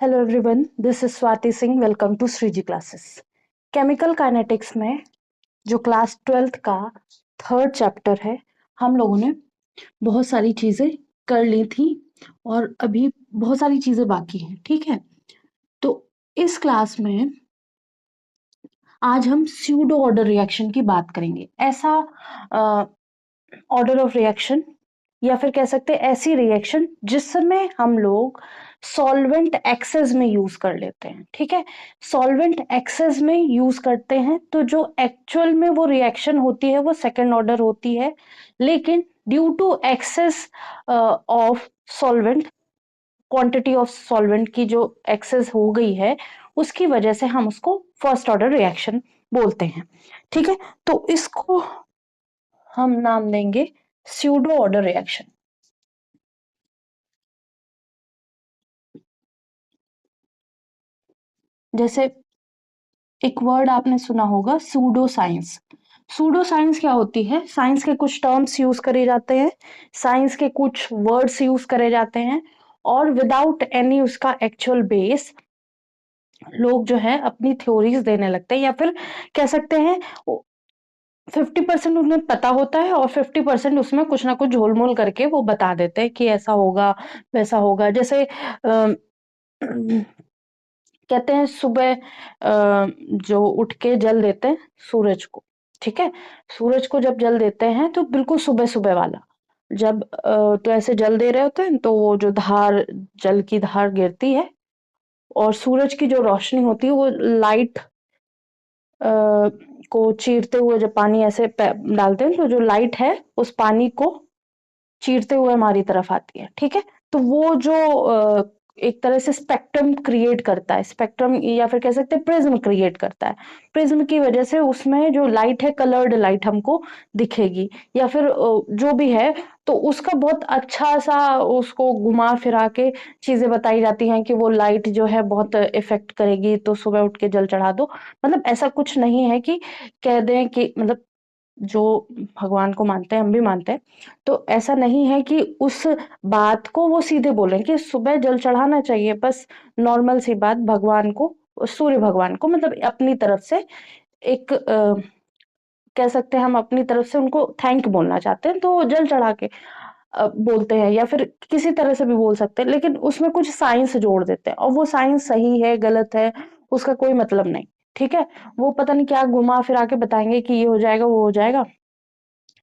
Hello everyone, this is Swati Singh. Welcome to Shreeji classes. Chemical kinetics में जो class 12th का third chapter है, हम लोगों ने बहुत सारी चीजें कर ली थी और अभी बहुत सारी चीजें बाकी हैं। ठीक है, तो इस क्लास में आज हम स्यूडो ऑर्डर रिएक्शन की बात करेंगे। ऐसा ऑर्डर ऑफ रिएक्शन या फिर कह सकते हैं ऐसी रिएक्शन जिसमें हम लोग सॉल्वेंट एक्सेस में यूज कर लेते हैं। ठीक है, सॉल्वेंट एक्सेस में यूज करते हैं तो जो एक्चुअल में वो रिएक्शन होती है वो सेकेंड ऑर्डर होती है, लेकिन due to excess of solvent, quantity of solvent की जो एक्सेस हो गई है उसकी वजह से हम उसको फर्स्ट ऑर्डर रिएक्शन बोलते हैं। ठीक है, तो इसको हम नाम देंगे स्यूडो ऑर्डर रिएक्शन। जैसे एक वर्ड आपने सुना होगा, सूडो साइंस। सूडो साइंस क्या होती है? साइंस के कुछ टर्म्स यूज करे जाते हैं, साइंस के कुछ वर्ड्स यूज करे जाते हैं और विदाउट एनी उसका एक्चुअल बेस लोग जो है अपनी थ्योरीज देने लगते हैं, या फिर कह सकते हैं 50% उन्हें पता होता है और 50% उसमें कुछ ना कुछ झोलमोल करके वो बता देते हैं कि ऐसा होगा वैसा होगा। जैसे कहते हैं सुबह जो उठ के जल देते हैं सूरज को। ठीक है, सूरज को जब जल देते हैं तो बिल्कुल सुबह सुबह वाला जब तो ऐसे जल दे रहे होते हैं तो वो जो धार, जल की धार गिरती है और सूरज की जो रोशनी होती है वो लाइट को चीरते हुए जब पानी ऐसे डालते हैं तो जो लाइट है उस पानी को चीरते हुए हमारी तरफ आती है। ठीक है, तो वो जो एक तरह से स्पेक्ट्रम क्रिएट करता है, स्पेक्ट्रम या फिर कह सकते हैं प्रिज्म क्रिएट करता है। प्रिज्म की वजह से उसमें जो लाइट है, कलर्ड लाइट हमको दिखेगी, या फिर जो भी है, तो उसका बहुत अच्छा सा उसको घुमा फिरा के चीजें बताई जाती हैं कि वो लाइट जो है बहुत इफेक्ट करेगी तो सुबह उठ के जल चढ़ा दो। मतलब ऐसा कुछ नहीं है कि कह दें कि मतलब जो भगवान को मानते हैं, हम भी मानते हैं, तो ऐसा नहीं है कि उस बात को वो सीधे बोले कि सुबह जल चढ़ाना चाहिए। बस नॉर्मल सी बात भगवान को, सूर्य भगवान को, मतलब अपनी तरफ से एक कह सकते हैं हम अपनी तरफ से उनको थैंक बोलना चाहते हैं तो जल चढ़ा के बोलते हैं, या फिर किसी तरह से भी बोल सकते हैं, लेकिन उसमें कुछ साइंस जोड़ देते हैं और वो साइंस सही है गलत है उसका कोई मतलब नहीं। ठीक है, वो पता नहीं क्या घुमा फिरा के बताएंगे कि ये हो जाएगा वो हो जाएगा,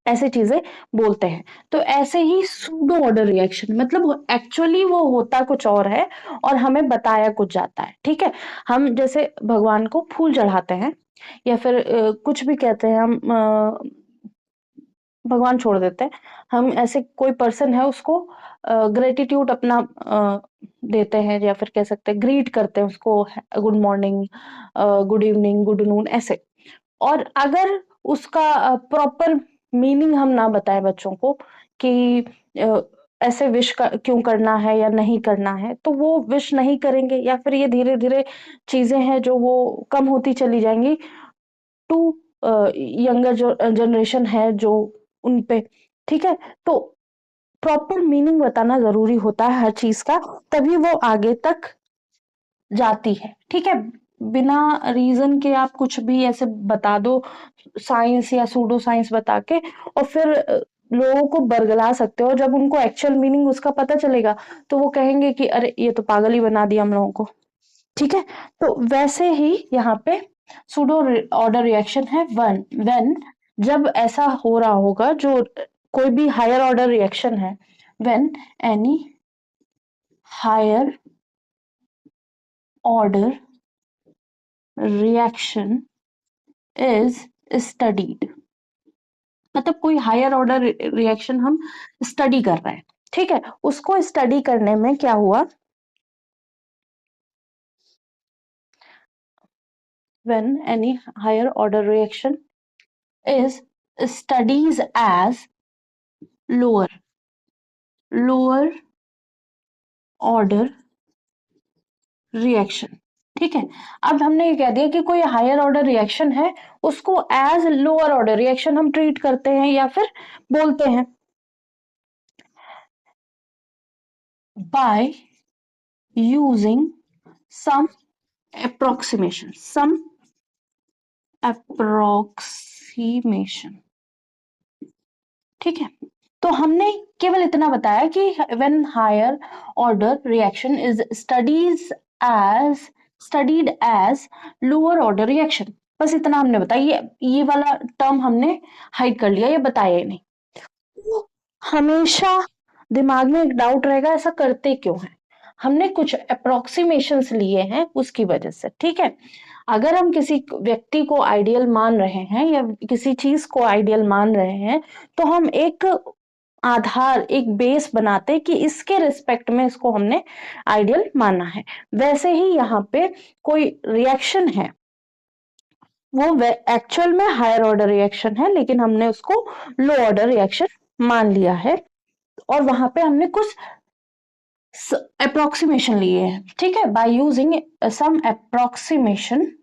ऐसे चीजें बोलते हैं। तो ऐसे ही सूडो ऑर्डर रिएक्शन मतलब एक्चुअली वो होता कुछ और है और हमें बताया कुछ जाता है। ठीक है, हम जैसे भगवान को फूल चढ़ाते हैं या फिर कुछ भी कहते हैं हम, भगवान छोड़ देते हैं, हम ऐसे कोई पर्सन है उसको ग्रेटिट्यूड अपना देते हैं, या फिर कह सकते हैं ग्रीट करते हैं उसको, good morning, good evening, good noon, ऐसे। और अगर उसका प्रॉपर मीनिंग हम ना बताएं बच्चों को कि अ, ऐसे विश क्यों करना है या नहीं करना है, तो वो विश नहीं करेंगे, या फिर ये धीरे धीरे चीजें हैं जो वो कम होती चली जाएंगी टू यंगर जो जनरेशन है जो उन पे। ठीक है, तो प्रॉपर मीनिंग बताना जरूरी होता है हर चीज का, तभी वो आगे तक जाती है। ठीक है, बिना रीजन के आप कुछ भी ऐसे बता दो, साइंस या सूडो साइंस बता के, और फिर लोगों को बरगला सकते हो। जब उनको एक्चुअल मीनिंग उसका पता चलेगा तो वो कहेंगे कि अरे ये तो पागल ही बना दिया हम लोगों को। ठीक है, तो वैसे ही यहाँ पे सूडो ऑर्डर रिएक्शन है वन व्हेन, जब ऐसा हो रहा होगा जो कोई भी हायर ऑर्डर रिएक्शन है, when any higher order reaction is studied. मतलब कोई हायर ऑर्डर रिएक्शन हम स्टडी कर रहे हैं। ठीक है, उसको स्टडी करने में क्या हुआ, when any higher order reaction is studies as lower lower order reaction. ठीक है, अब हमने ये कह दिया कि कोई हायर ऑर्डर रिएक्शन है उसको एज लोअर ऑर्डर रिएक्शन हम ट्रीट करते हैं या फिर बोलते हैं, बाय यूजिंग some approximation, ठीक है। तो हमने केवल इतना बताया कि when higher order reaction is studied as lower order reaction, बस इतना हमने बताया। ये वाला टर्म हमने हाइड कर लिया, ये बताया ही नहीं। तो हमेशा दिमाग में एक डाउट रहेगा, ऐसा करते क्यों है? हमने कुछ अप्रोक्सीमेशंस लिए हैं उसकी वजह से, ठीक है। अगर हम किसी व्यक्ति को आइडियल मान रहे हैं या किसी चीज को आइडियल मान रहे हैं, तो हम एक आधार, एक बेस बनाते हैं कि इसके रिस्पेक्ट में इसको हमने आइडियल माना है। वैसे ही यहाँ पे कोई रिएक्शन है, वो एक्चुअल में हायर ऑर्डर रिएक्शन है, लेकिन हमने उसको लो ऑर्डर रिएक्शन मान लिया है, और वहां पे हमने कुछ अप्रोक्सीमेशन लिए हैं, ठीक है। By using some approximation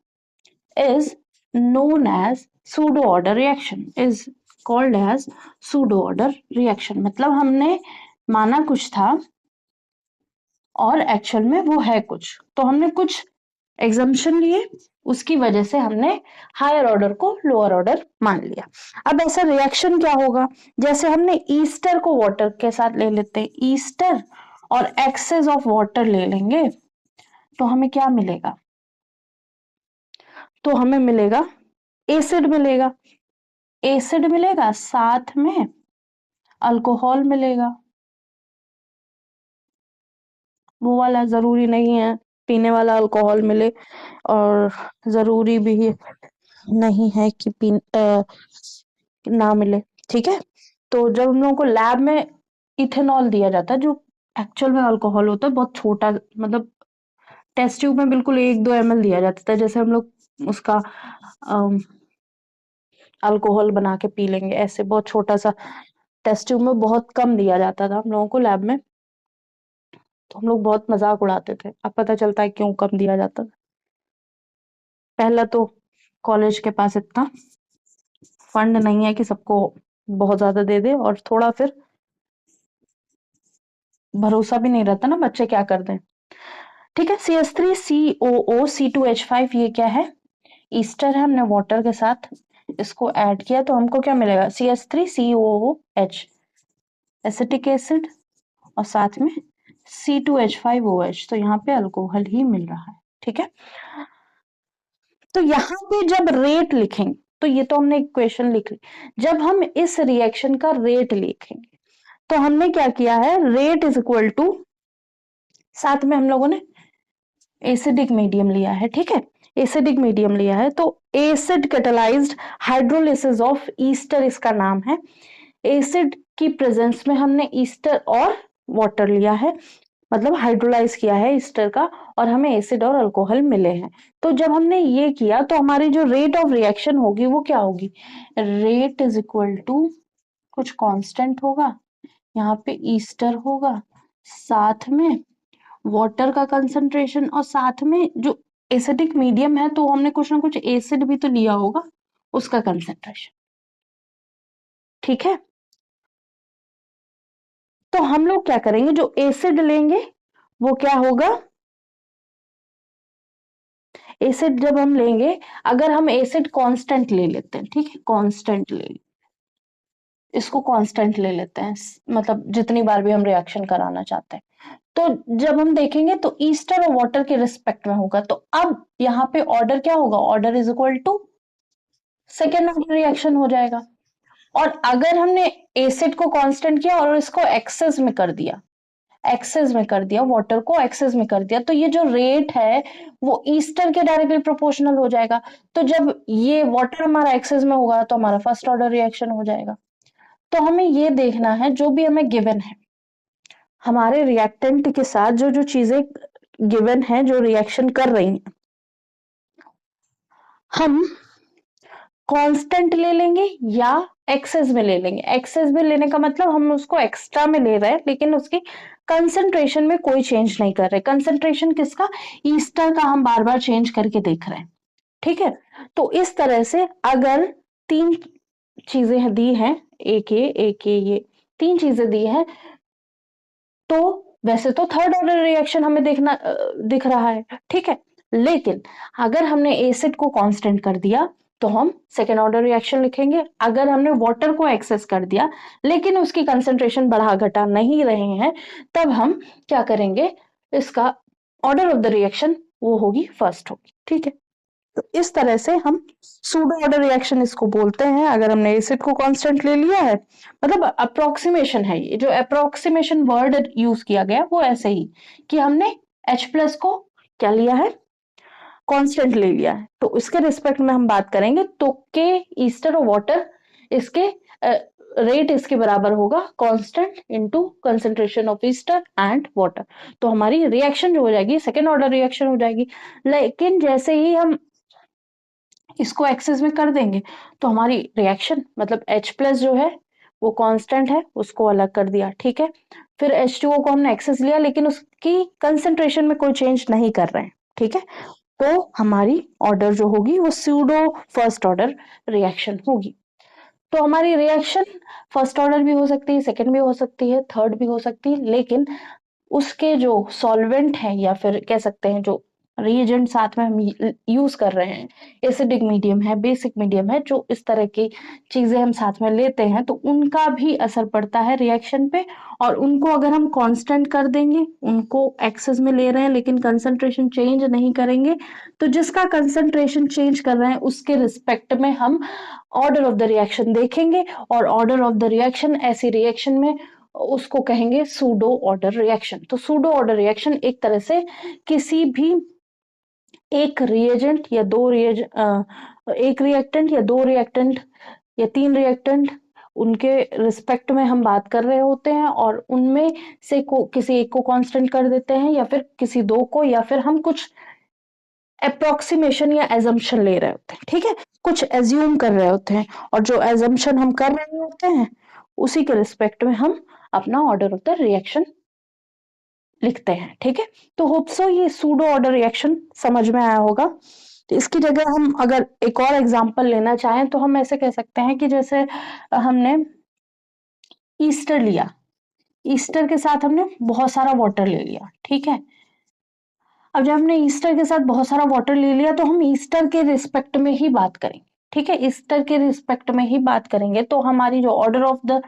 is known as pseudo order reaction, is called as pseudo order reaction। मतलब हमने माना कुछ था और एक्चुअल में वो है कुछ, तो हमने कुछ एग्जम्पशन लिए, उसकी वजह से हमने हायर ऑर्डर को लोअर ऑर्डर मान लिया। अब ऐसा रिएक्शन क्या होगा, जैसे हमने ईस्टर को वाटर के साथ ले लेते हैं, ईस्टर और एक्सेस ऑफ वाटर ले लेंगे, तो हमें क्या मिलेगा? तो हमें मिलेगा एसिड मिलेगा, एसिड मिलेगा, साथ में अल्कोहल मिलेगा। वो वाला जरूरी नहीं है पीने वाला अल्कोहल मिले, और जरूरी भी नहीं है कि ना मिले, ठीक है। तो जब हम लोगों को लैब में इथेनॉल दिया जाता है, जो एक्चुअल में अल्कोहल होता है, बहुत छोटा, मतलब टेस्ट ट्यूब में बिल्कुल 1-2 ml दिया जाता था, जैसे हम लोग उसका अल्कोहल बना के पी लेंगे, ऐसे बहुत छोटा सा टेस्ट ट्यूब में बहुत कम दिया जाता था हम लोगों को लैब में। तो हम लोग बहुत मजाक उड़ाते थे, अब पता चलता है क्यों कम दिया जाता था। पहला तो कॉलेज के पास इतना फंड नहीं है कि सबको बहुत ज्यादा दे दे, और थोड़ा फिर भरोसा भी नहीं रहता ना बच्चे क्या कर दें, ठीक है। CH3COO, ये क्या है? ईस्टर है, हमने वाटर के साथ इसको ऐड किया, तो हमको क्या मिलेगा? CH3COOH, एसिटिक एसिड, और साथ में C2H5OH, तो यहाँ पे अल्कोहल ही मिल रहा है, ठीक है। तो यहाँ पे जब रेट लिखेंगे, तो ये तो हमने इक्वेशन लिख ली, जब हम इस रिएक्शन का रेट लिखेंगे, तो हमने क्या किया है, रेट इज इक्वल टू, साथ में हम लोगों ने एसिडिक मीडियम लिया है, ठीक है। एसिडिक मीडियम लिया है, तो acid catalysed hydrolysis of Easter इसका नाम है। एसिड की प्रेजेंस में हमने ईस्टर और वाटर लिया है, मतलब हाइड्रोलाइज किया है ईस्टर का, और हमें एसिड और अल्कोहल मिले हैं। तो जब हमने ये किया, तो हमारी जो रेट ऑफ रिएक्शन होगी वो क्या होगी? रेट इज इक्वल टू कुछ कांस्टेंट होगा, यहाँ पे ईस्टर होगा, साथ में वाटर का कंसंट्रेशन, और साथ में जो एसिडिक मीडियम है, तो हमने कुछ ना कुछ एसिड भी तो लिया होगा, उसका कंसंट्रेशन, ठीक है। तो हम लोग क्या करेंगे, जो एसिड लेंगे वो क्या होगा? एसिड जब हम लेंगे, अगर हम एसिड कांस्टेंट ले लेते हैं, ठीक है, कांस्टेंट ले, इसको कांस्टेंट ले लेते हैं, मतलब जितनी बार भी हम रिएक्शन कराना चाहते हैं, तो जब हम देखेंगे तो ईस्टर और वाटर के रिस्पेक्ट में होगा, तो अब यहाँ पे ऑर्डर क्या होगा? Order is equal to second order reaction हो जाएगा। और अगर हमने एसिड को कांस्टेंट किया और इसको एक्सेस में कर दिया, वाटर को एक्सेस में कर दिया, तो ये जो रेट है वो ईस्टर के डायरेक्टली प्रोपोर्शनल हो जाएगा। तो जब ये वाटर हमारा एक्सेस में होगा, तो हमारा फर्स्ट ऑर्डर रिएक्शन हो जाएगा। तो हमें ये देखना है, जो भी हमें गिवन है, हमारे रिएक्टेंट के साथ जो जो चीजें गिवन है, जो रिएक्शन कर रही हैं, हम कांस्टेंट ले लेंगे या एक्सेस में ले लेंगे। एक्सेस में लेने का मतलब हम उसको एक्स्ट्रा में ले रहे हैं, लेकिन उसकी कंसंट्रेशन में कोई चेंज नहीं कर रहे। कंसंट्रेशन किसका? ईस्टर का हम बार बार चेंज करके देख रहे हैं, ठीक है। तो इस तरह से अगर 3 चीजें दी हैं, एक ये, ये 3 चीजें दी हैं, तो वैसे तो थर्ड ऑर्डर रिएक्शन हमें दिख रहा है, ठीक है, लेकिन अगर हमने एसिड को कांस्टेंट कर दिया तो हम सेकेंड ऑर्डर रिएक्शन लिखेंगे। अगर हमने वाटर को एक्सेस कर दिया लेकिन उसकी कंसेंट्रेशन बढ़ा घटा नहीं रहे हैं, तब हम क्या करेंगे, इसका ऑर्डर ऑफ द रिएक्शन वो होगी फर्स्ट होगी, ठीक है। तो इस तरह से हम सूडो ऑर्डर रिएक्शन इसको बोलते हैं, अगर हमने एसिड को कांस्टेंट ले लिया है। मतलब अप्रोक्सीमेशन है, ये जो अप्रोक्सीमेशन वर्ड यूज किया गया वो ऐसे ही कि हमने H प्लस को क्या लिया है, कांस्टेंट ले लिया है। तो इसके रिस्पेक्ट में हम बात करेंगे तो के ईस्टर और वाटर, इसके रेट इसके बराबर होगा constant into concentration of Easter and water. तो हमारी रिएक्शन जो हो जाएगी सेकेंड ऑर्डर रिएक्शन हो जाएगी। लेकिन जैसे ही हम इसको एक्सेस में कर देंगे तो हमारी रिएक्शन मतलब H प्लस जो है वो कांस्टेंट है, उसको अलग कर दिया, ठीक है। फिर H2O को हमने एक्सेस लिया लेकिन उसकी कंसेंट्रेशन में कोई चेंज नहीं कर रहे हैं, ठीक है। तो हमारी ऑर्डर जो होगी वो स्यूडो फर्स्ट ऑर्डर रिएक्शन होगी। तो हमारी रिएक्शन फर्स्ट ऑर्डर भी हो सकती है, सेकंड भी हो सकती है, थर्ड भी हो सकती है, लेकिन उसके जो सॉल्वेंट है या फिर कह सकते हैं जो रिएजेंट साथ में हम यूज कर रहे हैं, एसिडिक मीडियम है, बेसिक मीडियम है, जो इस तरह की चीजें हम साथ में लेते हैं तो उनका भी असर पड़ता है रिएक्शन पे। और उनको अगर हम कांस्टेंट कर देंगे, उनको एक्सेस में ले रहे हैं लेकिन कंसंट्रेशन चेंज नहीं करेंगे, तो जिसका कंसंट्रेशन चेंज कर रहे हैं उसके रिस्पेक्ट में हम ऑर्डर ऑफ द रिएक्शन देखेंगे। और ऑर्डर ऑफ द रिएक्शन ऐसी रिएक्शन में उसको कहेंगे सूडो ऑर्डर रिएक्शन। तो सूडो ऑर्डर रिएक्शन एक तरह से किसी भी एक रिएजेंट या एक रिएक्टेंट या दो रिएक्टेंट या तीन रिएक्टेंट, उनके रिस्पेक्ट में हम बात कर रहे होते हैं और उनमें से किसी एक को कांस्टेंट कर देते हैं या फिर किसी दो को, या फिर हम कुछ अप्रोक्सीमेशन या एजम्पशन ले रहे होते हैं, ठीक है, कुछ एज्यूम कर रहे होते हैं और जो एजम्पशन हम कर रहे होते हैं उसी के रिस्पेक्ट में हम अपना ऑर्डर ऑफ द रिएक्शन लिखते हैं, ठीक है। तो होप सो ये सूडो ऑर्डर रिएक्शन समझ में आया होगा। तो इसकी जगह हम अगर एक और एग्जांपल लेना चाहें तो हम ऐसे कह सकते हैं कि जैसे हमने ईस्टर लिया, ईस्टर के साथ हमने बहुत सारा वाटर ले लिया, ठीक है। अब जब हमने ईस्टर के साथ बहुत सारा वाटर ले लिया तो हम ईस्टर के रिस्पेक्ट में ही बात करेंगे, ठीक है, ईस्टर के रिस्पेक्ट में ही बात करेंगे। तो हमारी जो order of the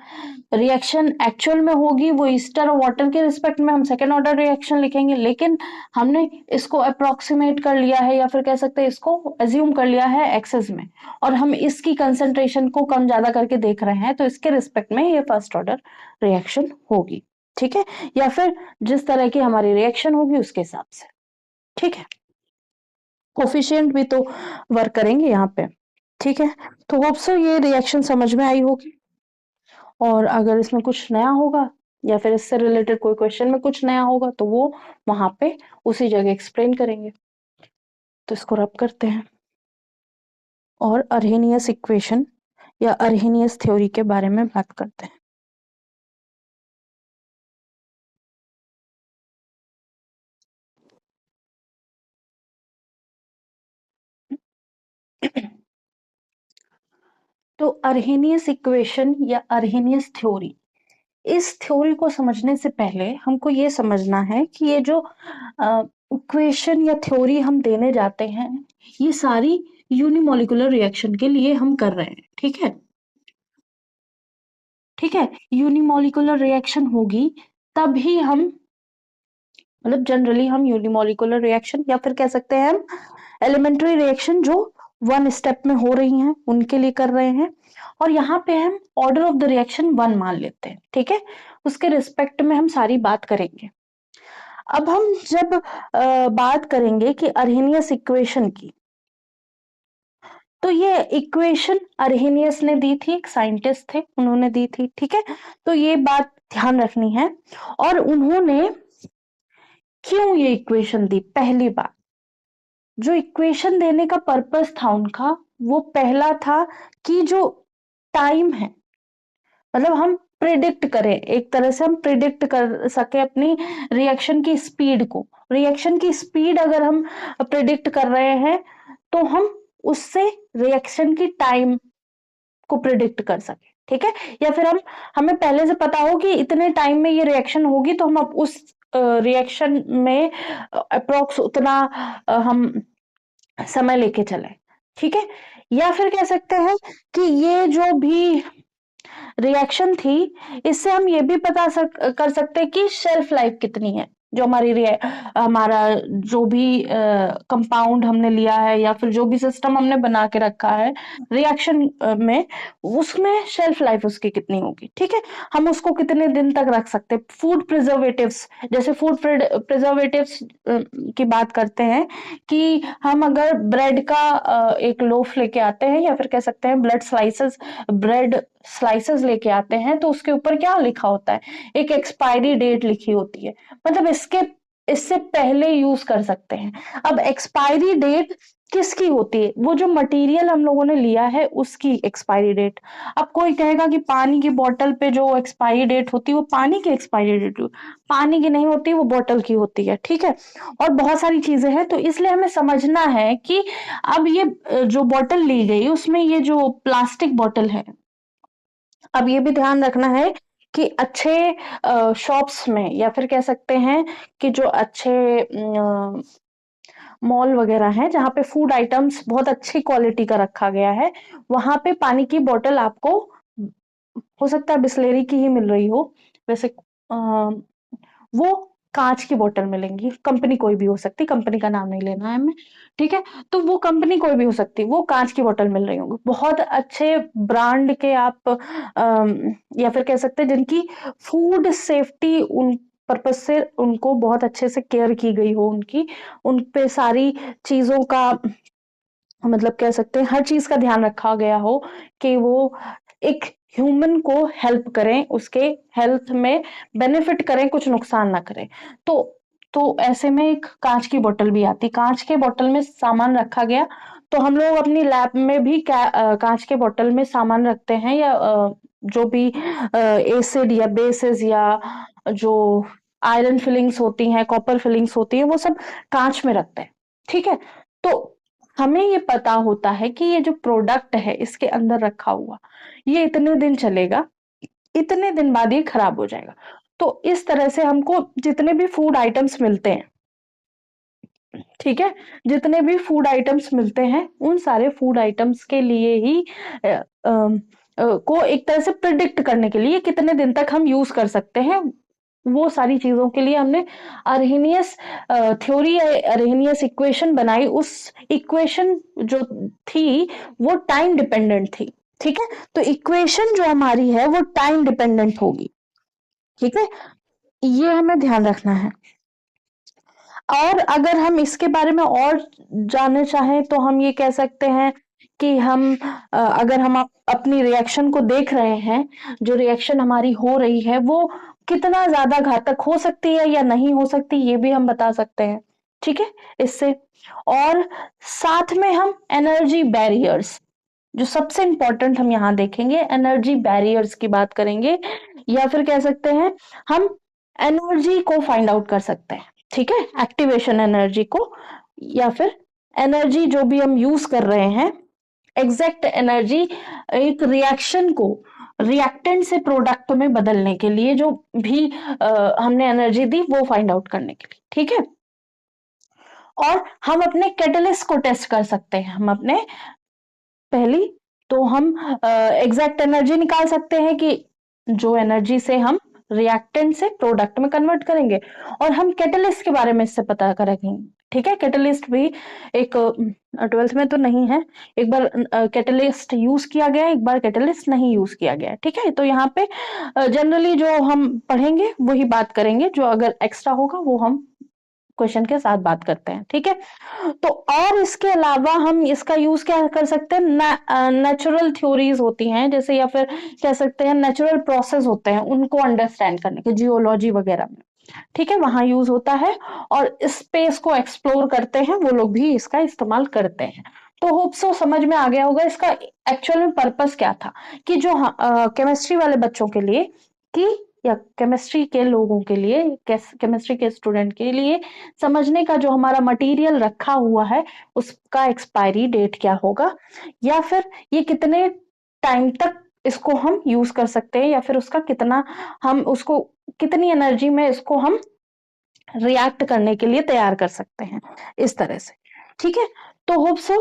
reaction actual में होगी वो ईस्टर और वाटर के रिस्पेक्ट में हम सेकेंड ऑर्डर रिएक्शन लिखेंगे, लेकिन हमने इसको अप्रोक्सीमेट कर लिया है या फिर कह सकते हैं इसको एज्यूम कर लिया है एक्सेस में, और हम इसकी कंसेंट्रेशन को कम ज्यादा करके देख रहे हैं, तो इसके रिस्पेक्ट में ये फर्स्ट ऑर्डर रिएक्शन होगी, ठीक है। या फिर जिस तरह की हमारी रिएक्शन होगी उसके हिसाब से, ठीक है। कोफिशिएंट भी तो वर्क करेंगे यहाँ पे, ठीक है। तो होप सो ये रिएक्शन समझ में आई होगी। और अगर इसमें कुछ नया होगा या फिर इससे रिलेटेड कोई क्वेश्चन में कुछ नया होगा तो वो वहां पे उसी जगह एक्सप्लेन करेंगे। तो इसको रब करते हैं और अर्हेनियस इक्वेशन या अर्हेनियस थ्योरी के बारे में बात करते हैं। तो अर्हेनियस इक्वेशन या अर्हेनियस थ्योरी, इस थ्योरी को समझने से पहले हमको ये समझना है कि ये जो इक्वेशन या थ्योरी हम देने जाते हैं ये सारी यूनिमोलिकुलर रिएक्शन के लिए हम कर रहे हैं, ठीक है, ठीक है। यूनिमोलिकुलर रिएक्शन होगी तभी हम, मतलब जनरली हम यूनिमोलिकुलर रिएक्शन या फिर कह सकते हैं हम एलिमेंट्री रिएक्शन जो वन स्टेप में हो रही हैं उनके लिए कर रहे हैं, और यहाँ पे हम order of the reaction one मान लेते हैं, ठीक है। उसके रिस्पेक्ट में हम सारी बात करेंगे। अब हम जब बात करेंगे कि अर्हेनियस इक्वेशन की, तो ये इक्वेशन अर्हेनियस ने दी थी, एक साइंटिस्ट थे उन्होंने दी थी, ठीक है। तो ये बात ध्यान रखनी है। और उन्होंने क्यों ये इक्वेशन दी, पहली बात जो इक्वेशन देने का पर्पस था उनका, वो पहला था कि जो टाइम है, मतलब हम प्रिडिक्ट करें, एक तरह से हम प्रिडिक्ट कर सके अपनी रिएक्शन की स्पीड को। रिएक्शन की स्पीड अगर हम प्रिडिक्ट कर रहे हैं तो हम उससे रिएक्शन की टाइम को प्रिडिक्ट कर सके, ठीक है। या फिर हमें पहले से पता हो कि इतने टाइम में ये रिएक्शन होगी तो हम अब उस रिएक्शन में अप्रोक्स उतना हम समय लेके चले, ठीक है। या फिर कह सकते हैं कि ये जो भी रिएक्शन थी, इससे हम ये भी पता कर सकते हैं कि शेल्फ लाइफ कितनी है। जो हमारा जो भी कंपाउंड हमने लिया है या फिर जो भी सिस्टम हमने बना के रखा है रिएक्शन में, उसमें शेल्फ लाइफ उसकी कितनी होगी, ठीक है। हम उसको कितने दिन तक रख सकते हैं। फूड प्रिजर्वेटिव्स, जैसे फूड प्रिजर्वेटिव्स की बात करते हैं कि हम अगर ब्रेड का एक लोफ लेके आते हैं या फिर कह सकते हैं ब्रेड स्लाइसेस लेके आते हैं, तो उसके ऊपर क्या लिखा होता है, एक एक्सपायरी डेट लिखी होती है। मतलब इससे पहले यूज कर सकते हैं। अब एक्सपायरी डेट किसकी होती है? वो जो मटेरियल हम लोगों ने लिया है उसकी एक्सपायरी डेट। अब कोई कहेगा कि पानी की बोतल पे जो एक्सपायरी डेट होती है वो पानी की एक्सपायरी डेट, पानी की नहीं होती, वो बोतल की होती है, ठीक है। और बहुत सारी चीजें हैं, तो इसलिए हमें समझना है कि अब ये जो बोतल ली गई उसमें ये जो प्लास्टिक बोतल है, अब ये भी ध्यान रखना है कि अच्छे शॉप्स में या फिर कह सकते हैं कि जो अच्छे मॉल वगैरह हैं जहाँ पे फूड आइटम्स बहुत अच्छी क्वालिटी का रखा गया है, वहां पे पानी की बोतल आपको हो सकता है बिस्लेरी की ही मिल रही हो। वैसे वो कांच की बोतल मिलेंगी, कंपनी कोई भी हो सकती, कंपनी का नाम नहीं लेना है हमें, ठीक है। तो वो कंपनी कोई भी हो सकती, वो कांच की बोतल मिल रही होंगी, बहुत अच्छे ब्रांड के आप या फिर कह सकते हैं जिनकी फूड सेफ्टी उन पर्पज से उनको बहुत अच्छे से केयर की गई हो, उनकी उन पे सारी चीजों का मतलब कह सकते हैं हर चीज का ध्यान रखा गया हो कि वो एक ह्यूमन को हेल्प करें, उसके हेल्थ में बेनिफिट करें, कुछ नुकसान ना करें। तो ऐसे में एक कांच की बोतल भी आती, कांच के बोतल में सामान रखा गया। तो हम लोग अपनी लैब में भी कांच के बोतल में सामान रखते हैं, या जो भी एसिड या बेसिस या जो आयरन फिलिंग्स होती हैं, कॉपर फिलिंग्स होती है, वो सब कांच में रखते हैं, ठीक है। तो हमें ये पता होता है कि ये जो प्रोडक्ट है इसके अंदर रखा हुआ, ये इतने दिन चलेगा, इतने दिन बाद ये खराब हो जाएगा। तो इस तरह से हमको जितने भी फूड आइटम्स मिलते हैं, ठीक है, जितने भी फूड आइटम्स मिलते हैं उन सारे फूड आइटम्स के लिए ही को एक तरह से प्रिडिक्ट करने के लिए कितने दिन तक हम यूज कर सकते हैं, वो सारी चीजों के लिए हमने अरहेनियस थ्योरी, अरहेनियस इक्वेशन बनाई। उस इक्वेशन जो थी वो टाइम डिपेंडेंट थी, ठीक है। तो इक्वेशन जो हमारी है वो टाइम डिपेंडेंट होगी, ठीक है, ये हमें ध्यान रखना है। और अगर हम इसके बारे में और जानना चाहें तो हम ये कह सकते हैं कि अगर हम अपनी रिएक्शन को देख रहे हैं, जो रिएक्शन हमारी हो रही है वो कितना ज्यादा घातक हो सकती है या नहीं हो सकती, ये भी हम बता सकते हैं, ठीक है, इससे। और साथ में हम एनर्जी बैरियर्स, जो सबसे इंपॉर्टेंट हम यहाँ देखेंगे, एनर्जी बैरियर्स की बात करेंगे, या फिर कह सकते हैं हम एनर्जी को फाइंड आउट कर सकते हैं, ठीक है, एक्टिवेशन एनर्जी को, या फिर एनर्जी जो भी हम यूज कर रहे हैं, एग्जैक्ट एनर्जी एक रिएक्शन को रिएक्टेंट से प्रोडक्ट में बदलने के लिए जो भी हमने एनर्जी दी वो फाइंड आउट करने के लिए, ठीक है। और हम अपने कैटलिस्ट को टेस्ट कर सकते हैं, हम अपने पहली तो हम एग्जैक्ट एनर्जी निकाल सकते हैं कि जो एनर्जी से हम रिएक्टेंट से प्रोडक्ट में कन्वर्ट करेंगे, और हम कैटलिस्ट के बारे में इससे पता करेंगे, ठीक है। कैटलिस्ट भी एक 12th में तो नहीं है, एक बार कैटलिस्ट यूज किया गया, एक बार कैटलिस्ट नहीं यूज किया गया, ठीक है। तो यहाँ पे जनरली जो हम पढ़ेंगे वही बात करेंगे, जो अगर एक्स्ट्रा होगा वो हम क्वेश्चन के साथ बात करते हैं, ठीक है। तो और इसके अलावा हम इसका यूज क्या कर सकते हैं, नेचुरल थ्योरीज होती हैं जैसे, या फिर कह सकते हैं नेचुरल प्रोसेस होते हैं, उनको अंडरस्टैंड करने के, जियोलॉजी वगैरह में, ठीक है, वहां यूज होता है। और स्पेस को एक्सप्लोर करते हैं वो लोग भी इसका इस्तेमाल करते हैं। तो होप सो समझ में आ गया होगा इसका एक्चुअल में पर्पस क्या था, कि जो केमिस्ट्री वाले बच्चों के लिए, कि या केमिस्ट्री के लोगों के लिए, केमिस्ट्री के स्टूडेंट के लिए समझने का, जो हमारा मटेरियल रखा हुआ है उसका एक्सपायरी डेट क्या होगा, या फिर ये कितने टाइम तक इसको हम यूज कर सकते हैं, या फिर उसका कितना हम उसको कितनी एनर्जी में इसको हम रिएक्ट करने के लिए तैयार कर सकते हैं इस तरह से। ठीक है, तो होप सो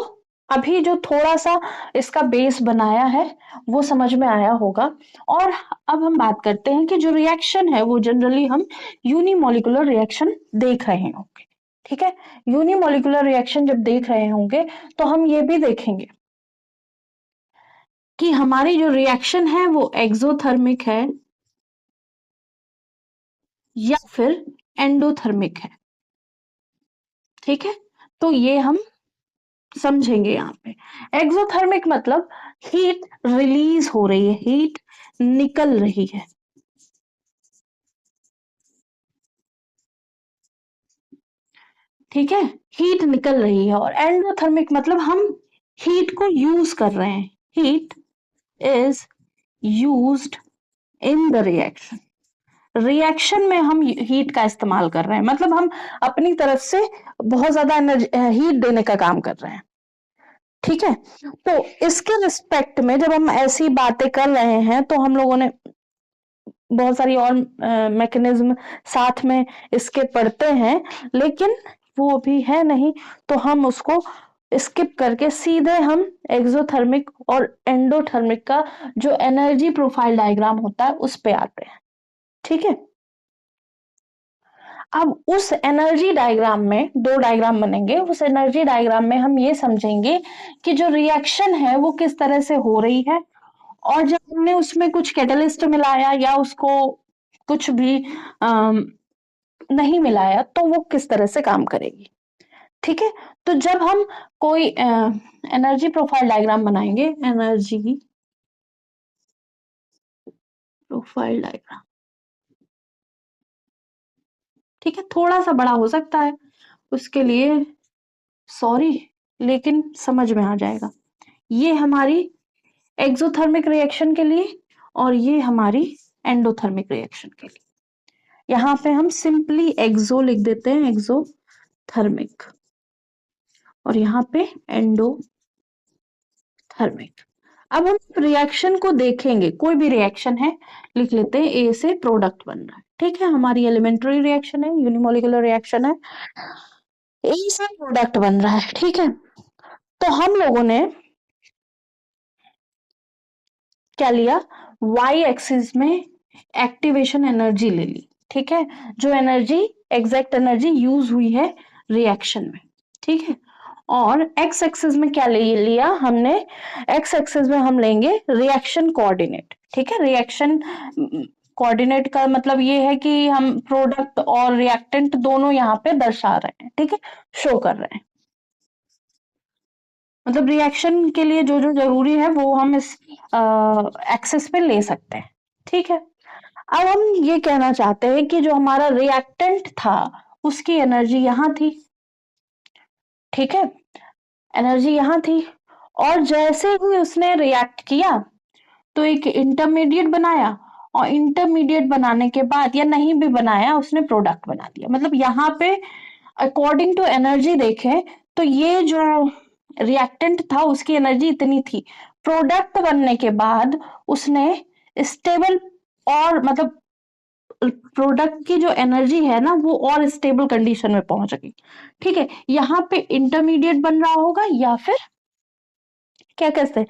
अभी जो थोड़ा सा इसका बेस बनाया है वो समझ में आया होगा। और अब हम बात करते हैं कि जो रिएक्शन है वो जनरली हम यूनिमोलिकुलर रिएक्शन देख रहे होंगे। ठीक है, यूनिमोलिकुलर रिएक्शन जब देख रहे होंगे तो हम ये भी देखेंगे कि हमारी जो रिएक्शन है वो एक्सोथर्मिक है या फिर एंडोथर्मिक है। ठीक है, तो ये हम समझेंगे यहाँ पे। एक्सोथर्मिक मतलब हीट रिलीज हो रही है, हीट निकल रही है। ठीक है, हीट निकल रही है। और एंडोथर्मिक मतलब हम हीट को यूज कर रहे हैं, heat is used in the reaction. Reaction में हम हीट का इस्तेमाल कर रहे हैं, मतलब हम अपनी तरफ से बहुत ज्यादा एनर्जी हीट देने का काम कर रहे हैं। ठीक है, तो इसके रिस्पेक्ट में जब हम ऐसी बातें कर रहे हैं तो हम लोगों ने बहुत सारी और मैकेनिज्म साथ में इसके पढ़ते हैं, लेकिन वो भी है नहीं, तो हम उसको स्किप करके सीधे हम एक्सोथर्मिक और एंडोथर्मिक का जो एनर्जी प्रोफाइल डायग्राम होता है उस पे आते हैं। ठीक है, अब उस एनर्जी डायग्राम में दो डायग्राम बनेंगे। उस एनर्जी डायग्राम में हम ये समझेंगे कि जो रिएक्शन है वो किस तरह से हो रही है, और जब हमने उसमें कुछ कैटलिस्ट मिलाया या उसको कुछ भी नहीं मिलाया तो वो किस तरह से काम करेगी। ठीक है, तो जब हम कोई एनर्जी प्रोफाइल डायग्राम बनाएंगे, एनर्जी प्रोफाइल डायग्राम, ठीक है, थोड़ा सा बड़ा हो सकता है उसके लिए सॉरी, लेकिन समझ में आ जाएगा। ये हमारी एक्सोथर्मिक रिएक्शन के लिए और ये हमारी एंडोथर्मिक रिएक्शन के लिए। यहाँ पे हम सिंपली एक्सो लिख देते हैं, एक्सोथर्मिक, और यहाँ पे एंडोथर्मिक। अब हम रिएक्शन को देखेंगे, कोई भी रिएक्शन है, लिख लेते हैं ए से प्रोडक्ट बन रहा है। ठीक है, हमारी एलिमेंट्री रिएक्शन है, यूनिमोलिकुलर रिएक्शन है, ए से प्रोडक्ट बन रहा है। ठीक है, तो हम लोगों ने क्या लिया, वाई एक्सिस में एक्टिवेशन एनर्जी ले ली। ठीक है, जो एनर्जी एग्जैक्ट एनर्जी यूज हुई है रिएक्शन में। ठीक है, और एक्स एक्सिस में क्या ले लिया हमने, एक्स एक्सिस में हम लेंगे रिएक्शन कोऑर्डिनेट। ठीक है, रिएक्शन कोऑर्डिनेट का मतलब ये है कि हम प्रोडक्ट और रिएक्टेंट दोनों यहाँ पे दर्शा रहे हैं। ठीक है, शो कर रहे हैं, मतलब रिएक्शन के लिए जो जो जरूरी है वो हम इस एक्सेस पे ले सकते हैं। ठीक है, अब हम ये कहना चाहते हैं कि जो हमारा रिएक्टेंट था उसकी एनर्जी यहाँ थी। ठीक है, एनर्जी यहाँ थी, और जैसे ही उसने रिएक्ट किया तो एक इंटरमीडिएट बनाया, और इंटरमीडिएट बनाने के बाद या नहीं भी बनाया उसने प्रोडक्ट बना दिया। मतलब यहाँ पे अकॉर्डिंग टू एनर्जी देखें तो ये जो रिएक्टेंट था उसकी एनर्जी इतनी थी, प्रोडक्ट बनने के बाद उसने स्टेबल और मतलब प्रोडक्ट की जो एनर्जी है ना वो और स्टेबल कंडीशन में पहुंच गई। ठीक है, यहाँ पे इंटरमीडिएट बन रहा होगा या फिर क्या कहते हैं,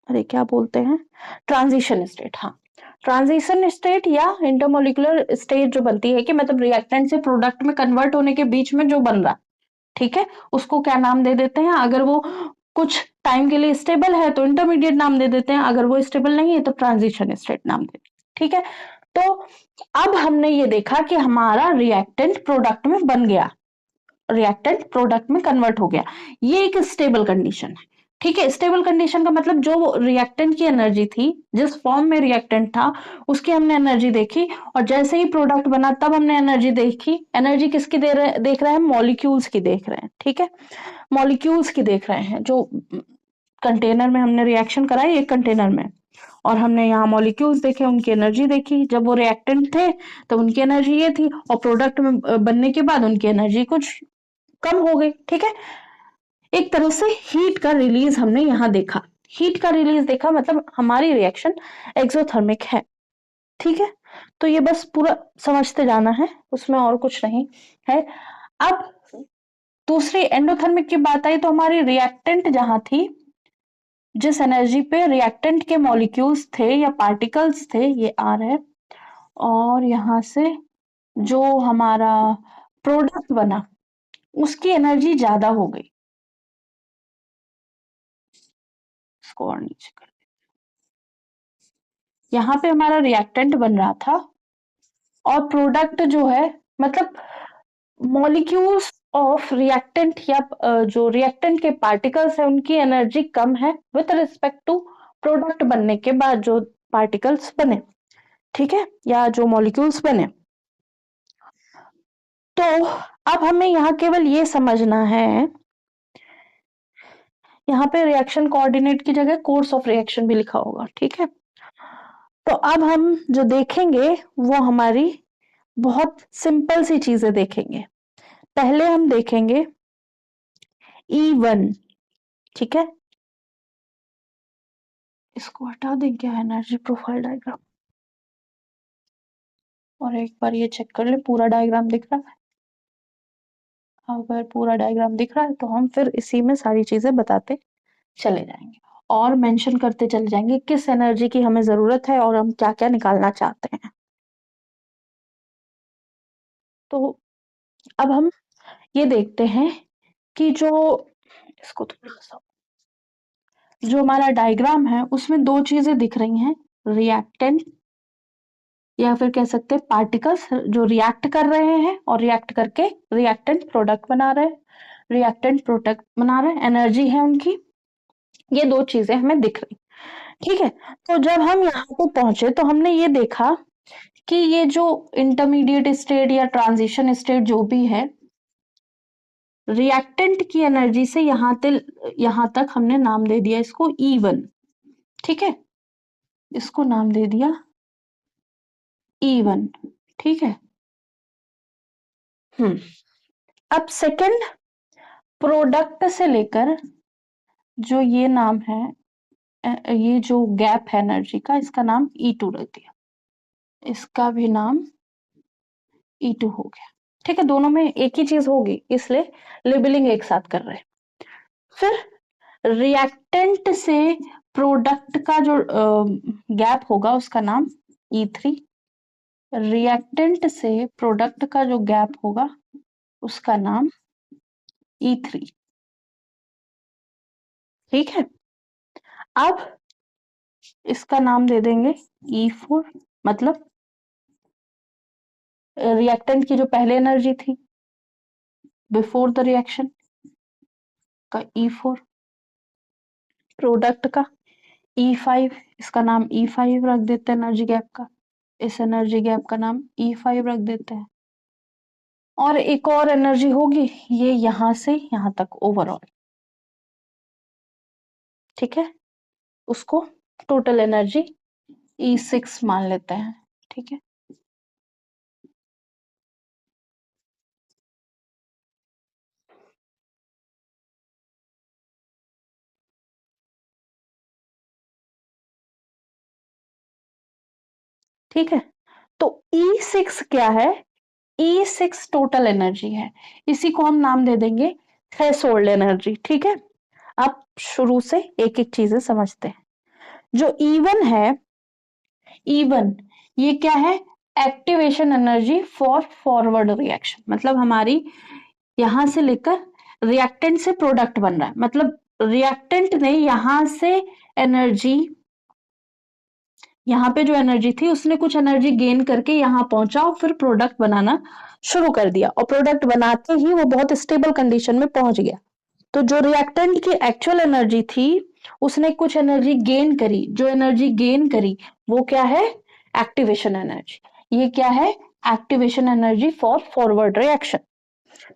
अरे क्या बोलते हैं, ट्रांजिशन स्टेट। हाँ, ट्रांजिशन स्टेट या इंटरमोलिकुलर स्टेट जो बनती है कि मतलब रिएक्टेंट से प्रोडक्ट में कन्वर्ट होने के बीच में जो बन रहा, ठीक है, उसको क्या नाम दे देते हैं, अगर वो कुछ टाइम के लिए स्टेबल है तो इंटरमीडिएट नाम दे देते हैं, अगर वो स्टेबल नहीं है तो ट्रांजिशन स्टेट नाम देते हैं। ठीक है, तो अब हमने ये देखा कि हमारा रिएक्टेंट प्रोडक्ट में बन गया, रिएक्टेंट प्रोडक्ट में कन्वर्ट हो गया, ये एक स्टेबल कंडीशन है। ठीक है, स्टेबल कंडीशन का मतलब जो रिएक्टेंट की एनर्जी थी, जिस फॉर्म में रिएक्टेंट था उसकी हमने एनर्जी देखी, और जैसे ही प्रोडक्ट बना तब हमने एनर्जी देखी। एनर्जी किसकी देख रहे हैं, मॉलिक्यूल्स की देख रहे हैं। ठीक है, मॉलिक्यूल्स की देख रहे हैं, जो कंटेनर में हमने रिएक्शन कराई एक कंटेनर में, और हमने यहाँ मॉलिक्यूल्स देखे, उनकी एनर्जी देखी। जब वो रिएक्टेंट थे तो उनकी एनर्जी ये थी, और प्रोडक्ट में बनने के बाद उनकी एनर्जी कुछ कम हो गई। ठीक है, एक तरह से हीट का रिलीज हमने यहाँ देखा, हीट का रिलीज देखा, मतलब हमारी रिएक्शन एक्सोथर्मिक है। ठीक है, तो ये बस पूरा समझते जाना है, उसमें और कुछ नहीं है। अब दूसरी एंडोथर्मिक की बात आई तो हमारी रिएक्टेंट जहां थी, जिस एनर्जी पे रिएक्टेंट के मॉलिक्यूल्स थे या पार्टिकल्स थे, ये आर है, और यहां से जो हमारा प्रोडक्ट बना उसकी एनर्जी ज्यादा हो गई। इसको और नीचे कर, यहाँ पे हमारा रिएक्टेंट बन रहा था और प्रोडक्ट जो है, मतलब मॉलिक्यूल्स ऑफ रिएक्टेंट या जो रिएक्टेंट के पार्टिकल्स है उनकी एनर्जी कम है विथ रिस्पेक्ट टू प्रोडक्ट बनने के बाद जो पार्टिकल्स बने, ठीक है, या जो मॉलिक्यूल्स बने। तो अब हमें यहाँ केवल ये समझना है, यहाँ पे रिएक्शन कोऑर्डिनेट की जगह कोर्स ऑफ रिएक्शन भी लिखा होगा, ठीक है। तो अब हम जो देखेंगे वो हमारी बहुत सिंपल सी चीजें देखेंगे। पहले हम देखेंगे E1, ठीक है, इसको हटा दें क्या, एनर्जी प्रोफाइल डायग्राम, और एक बार ये चेक कर ले पूरा डायग्राम दिख रहा है। अगर पूरा डायग्राम दिख रहा है तो हम फिर इसी में सारी चीजें बताते चले जाएंगे और मेंशन करते चले जाएंगे किस एनर्जी की हमें जरूरत है और हम क्या क्या निकालना चाहते हैं। तो अब हम ये देखते हैं कि जो इसको थोड़ा सा, जो हमारा डायग्राम है उसमें दो चीजें दिख रही हैं, रिएक्टेंट या फिर कह सकते हैं पार्टिकल्स जो रिएक्ट कर रहे हैं और रिएक्ट करके रिएक्टेंट प्रोडक्ट बना रहे हैं, रिएक्टेंट प्रोडक्ट बना रहे हैं, एनर्जी है उनकी, ये दो चीजें हमें दिख रही, ठीक है। तो जब हम यहाँ पे पहुंचे तो हमने ये देखा कि ये जो इंटरमीडिएट स्टेट या ट्रांजिशन स्टेट जो भी है, रिएक्टेंट की एनर्जी से यहाँ तक हमने नाम दे दिया इसको E1, ठीक है, इसको नाम दे दिया E1, ठीक है। अब सेकंड प्रोडक्ट से लेकर जो ये नाम है, ये जो गैप है एनर्जी का, इसका नाम E2 रख दिया, इसका भी नाम E2 हो गया, ठीक है। दोनों में एक ही चीज होगी इसलिए लेबलिंग एक साथ कर रहे हैं। फिर रिएक्टेंट से प्रोडक्ट का जो गैप होगा उसका नाम E3, रिएक्टेंट से प्रोडक्ट का जो गैप होगा उसका नाम E3, ठीक है। अब इसका नाम दे देंगे E4, मतलब रिएक्टेंट की जो पहले एनर्जी थी बिफोर द रिएक्शन का E4, प्रोडक्ट का E5, इसका नाम E5 रख देते हैं एनर्जी गैप का, इस एनर्जी गैप का नाम E5 रख देते हैं। और एक और एनर्जी होगी ये यहां से यहां तक ओवरऑल, ठीक है, उसको टोटल एनर्जी E6 मान लेते हैं, ठीक है। ठीक है, तो E6 क्या है, E6 टोटल एनर्जी है, इसी को हम नाम दे देंगे थ्रेशोल्ड एनर्जी, ठीक है। अब शुरू से एक एक चीजें समझते हैं। जो E1 है, E1 ये क्या है, activation energy for forward reaction, मतलब हमारी यहां से लेकर रिएक्टेंट से प्रोडक्ट बन रहा है, मतलब रिएक्टेंट ने यहां से एनर्जी, यहाँ पे जो एनर्जी थी उसने कुछ एनर्जी गेन करके यहाँ पहुंचा और फिर प्रोडक्ट बनाना शुरू कर दिया, और प्रोडक्ट बनाते ही वो बहुत स्टेबल कंडीशन में पहुंच गया। तो जो रिएक्टेंट की एक्चुअल एनर्जी थी उसने कुछ एनर्जी गेन करी, जो एनर्जी गेन करी वो क्या है, एक्टिवेशन एनर्जी। ये क्या है, activation energy for forward reaction,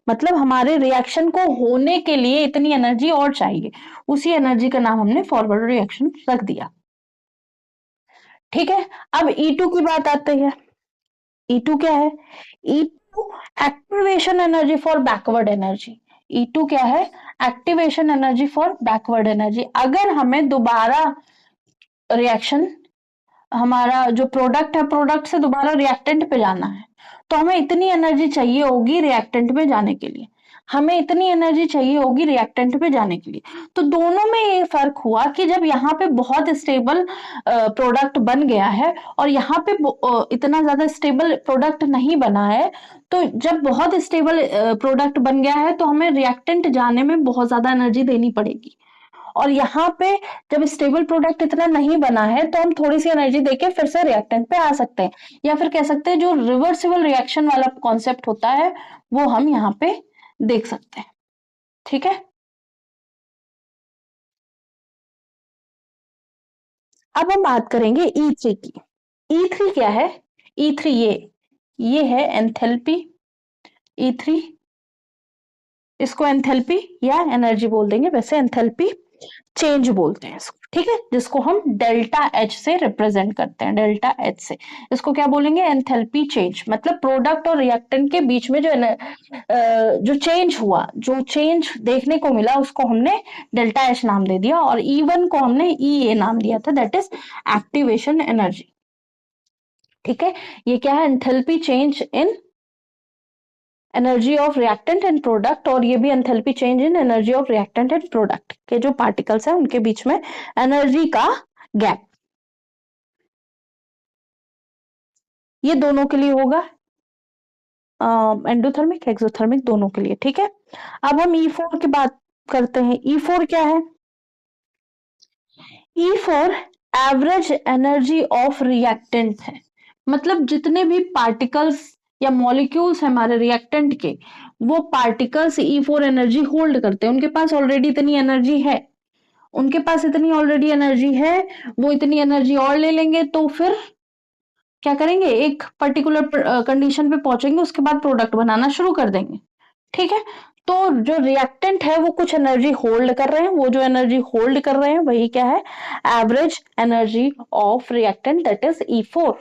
मतलब हमारे रिएक्शन को होने के लिए इतनी एनर्जी और चाहिए, उसी एनर्जी का नाम हमने फॉरवर्ड रिएक्शन रख दिया, ठीक है। अब E2 की बात आती है, E2 क्या है, E2 activation energy for backward energy, E2 क्या है, activation energy for backward energy. अगर हमें दोबारा रिएक्शन हमारा जो प्रोडक्ट है, प्रोडक्ट से दोबारा रिएक्टेंट पे जाना है, तो हमें इतनी एनर्जी चाहिए होगी रिएक्टेंट में जाने के लिए, हमें इतनी एनर्जी चाहिए होगी रिएक्टेंट पे जाने के लिए। तो दोनों में ये फर्क हुआ कि जब यहाँ पे बहुत स्टेबल प्रोडक्ट बन गया है और यहाँ पे इतना ज्यादा स्टेबल प्रोडक्ट नहीं बना है, तो जब बहुत स्टेबल प्रोडक्ट बन गया है तो हमें रिएक्टेंट जाने में बहुत ज्यादा एनर्जी देनी पड़ेगी। और यहाँ पे जब स्टेबल प्रोडक्ट इतना नहीं बना है तो हम थोड़ी सी एनर्जी देके फिर से रिएक्टेंट पे आ सकते हैं, या फिर कह सकते हैं जो रिवर्सिबल रिएक्शन वाला कॉन्सेप्ट होता है वो हम यहाँ पे देख सकते हैं। ठीक है, अब हम बात करेंगे E3 की। E3 क्या है? E3 ये है एंथैल्पी। E3 इसको एंथैल्पी या एनर्जी बोल देंगे, वैसे एंथैल्पी चेंज बोलते हैं इसको, ठीक है, जिसको हम डेल्टा एच से रिप्रेजेंट करते हैं, डेल्टा एच से। इसको क्या बोलेंगे? Enthalpy change. मतलब प्रोडक्ट और रिएक्टेंट के बीच में जो चेंज हुआ, जो चेंज देखने को मिला, उसको हमने डेल्टा एच नाम दे दिया, और E1 को हमने E नाम दिया था, दैट इज एक्टिवेशन एनर्जी। ठीक है, ये क्या है? Enthalpy change in energy of reactant and product, और ये भी enthalpy change in energy of reactant and product के जो पार्टिकल्स हैं उनके बीच में एनर्जी का गैप, ये दोनों के लिए होगा, एंडोथर्मिक एक्सोथर्मिक दोनों के लिए। ठीक है, अब हम E4 की बात करते हैं। E4 क्या है? E4 average energy of reactant है। मतलब जितने भी पार्टिकल्स या मॉलिक्यूल्स हमारे रिएक्टेंट के, वो पार्टिकल्स E4 एनर्जी होल्ड करते हैं, उनके पास ऑलरेडी इतनी एनर्जी है, उनके पास इतनी ऑलरेडी एनर्जी है, वो इतनी एनर्जी और ले लेंगे तो फिर क्या करेंगे? एक पर्टिकुलर कंडीशन पे पहुंचेंगे, उसके बाद प्रोडक्ट बनाना शुरू कर देंगे। ठीक है, तो जो रिएक्टेंट है वो कुछ एनर्जी होल्ड कर रहे हैं, वो जो एनर्जी होल्ड कर रहे हैं वही क्या है? Average energy of reactant, that is E4।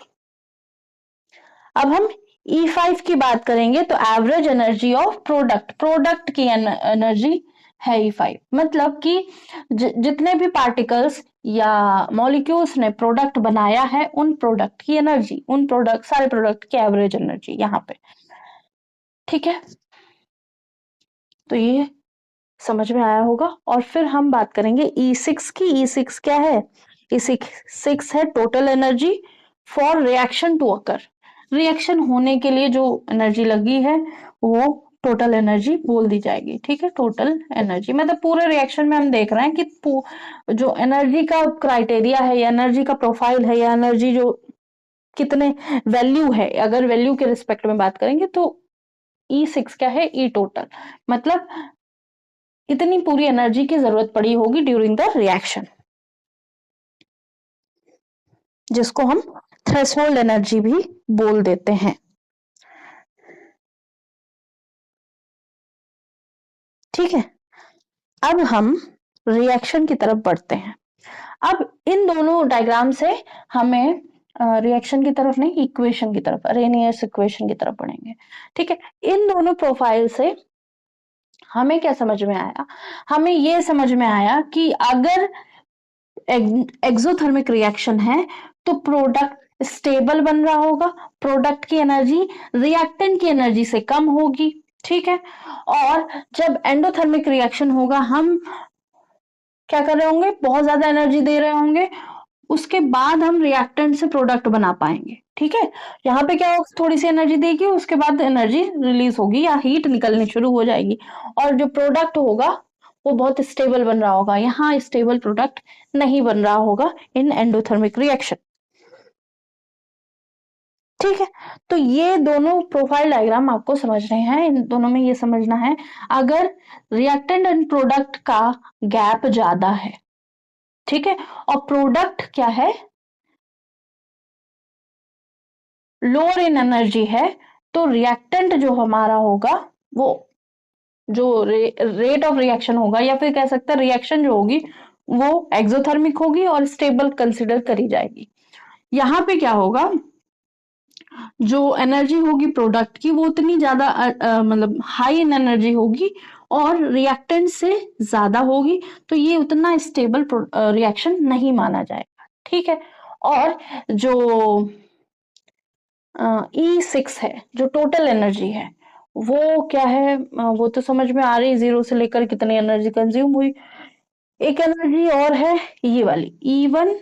अब हम E5 की बात करेंगे, तो average energy of product, product की एनर्जी है E5। मतलब कि जितने भी पार्टिकल्स या मॉलिक्यूल्स ने प्रोडक्ट बनाया है, उन प्रोडक्ट की एनर्जी, उन प्रोडक्ट, सारे प्रोडक्ट की एवरेज एनर्जी यहाँ पे। ठीक है, तो ये समझ में आया होगा। और फिर हम बात करेंगे E6 की। E6 क्या है? E6 है total energy for reaction to occur. Reaction होने के लिए जो एनर्जी लगी है वो टोटल एनर्जी बोल दी जाएगी। ठीक है, टोटल एनर्जी मतलब पूरे रिएक्शन में हम देख रहे हैं कि जो एनर्जी का क्राइटेरिया है या एनर्जी का प्रोफाइल है या एनर्जी जो कितने वैल्यू है, अगर वैल्यू के रिस्पेक्ट में बात करेंगे तो E6 क्या है? E total. मतलब इतनी पूरी एनर्जी की जरूरत पड़ी होगी ड्यूरिंग द रिएक्शन, जिसको हम थ्रेशोल्ड एनर्जी भी बोल देते हैं। ठीक है, अब हम रिएक्शन की तरफ बढ़ते हैं। अब इन दोनों डायग्राम से हमें रिएक्शन की तरफ नहीं, इक्वेशन की तरफ, अरेनियस इक्वेशन की तरफ बढ़ेंगे। ठीक है, इन दोनों प्रोफाइल से हमें क्या समझ में आया? हमें ये समझ में आया कि अगर एक्सोथर्मिक रिएक्शन है तो प्रोडक्ट स्टेबल बन रहा होगा, प्रोडक्ट की एनर्जी रिएक्टेंट की एनर्जी से कम होगी। ठीक है, और जब एंडोथर्मिक रिएक्शन होगा, हम क्या कर रहे होंगे? बहुत ज्यादा एनर्जी दे रहे होंगे, उसके बाद हम रिएक्टेंट से प्रोडक्ट बना पाएंगे। ठीक है, यहाँ पे क्या होगा? थोड़ी सी एनर्जी देगी, उसके बाद एनर्जी रिलीज होगी या हीट निकलनी शुरू हो जाएगी, और जो प्रोडक्ट होगा वो बहुत स्टेबल बन रहा होगा। यहाँ स्टेबल प्रोडक्ट नहीं बन रहा होगा इन एंडोथर्मिक रिएक्शन। ठीक है, तो ये दोनों प्रोफाइल डायग्राम आपको समझने हैं। इन दोनों में ये समझना है, अगर रिएक्टेंट एंड प्रोडक्ट का गैप ज्यादा है, ठीक है, और प्रोडक्ट क्या है? लोअर इन एनर्जी है, तो रिएक्टेंट जो हमारा होगा वो जो रेट ऑफ रिएक्शन होगा, या फिर कह सकते हैं रिएक्शन जो होगी वो एक्सोथर्मिक होगी और स्टेबल कंसिडर करी जाएगी। यहाँ पे क्या होगा? जो एनर्जी होगी प्रोडक्ट की वो उतनी ज्यादा मतलब हाई इन एनर्जी होगी और रिएक्टेंट से ज्यादा होगी, तो ये उतना स्टेबल रिएक्शन नहीं माना जाएगा। ठीक है, और जो E6 है, जो टोटल एनर्जी है, वो क्या है? वो तो समझ में आ रही, 0 से लेकर कितनी एनर्जी कंज्यूम हुई। एक एनर्जी और है, ये वाली E1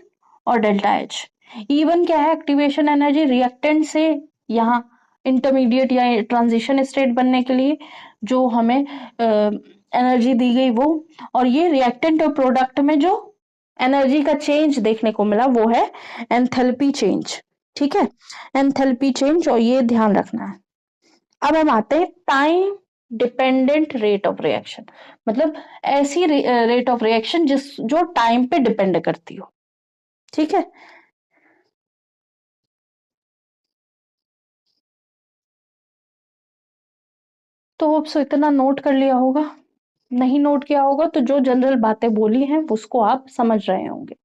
और डेल्टा एच। E1 क्या है? एक्टिवेशन एनर्जी, रिएक्टेंट से यहाँ इंटरमीडिएट या ट्रांजिशन स्टेट बनने के लिए जो हमें एनर्जी दी गई वो। और ये रिएक्टेंट और प्रोडक्ट में जो एनर्जी का चेंज देखने को मिला वो है एंथैल्पी चेंज। ठीक है, एंथैल्पी चेंज, और ये ध्यान रखना है। अब हम आते हैं time dependent rate of reaction, मतलब ऐसी रेट ऑफ रिएक्शन जिस जो टाइम पे डिपेंड करती हो। ठीक है, तो अब सो इतना नोट कर लिया होगा। नहीं नोट किया होगा तो जो जनरल बातें बोली हैं उसको आप समझ रहे होंगे।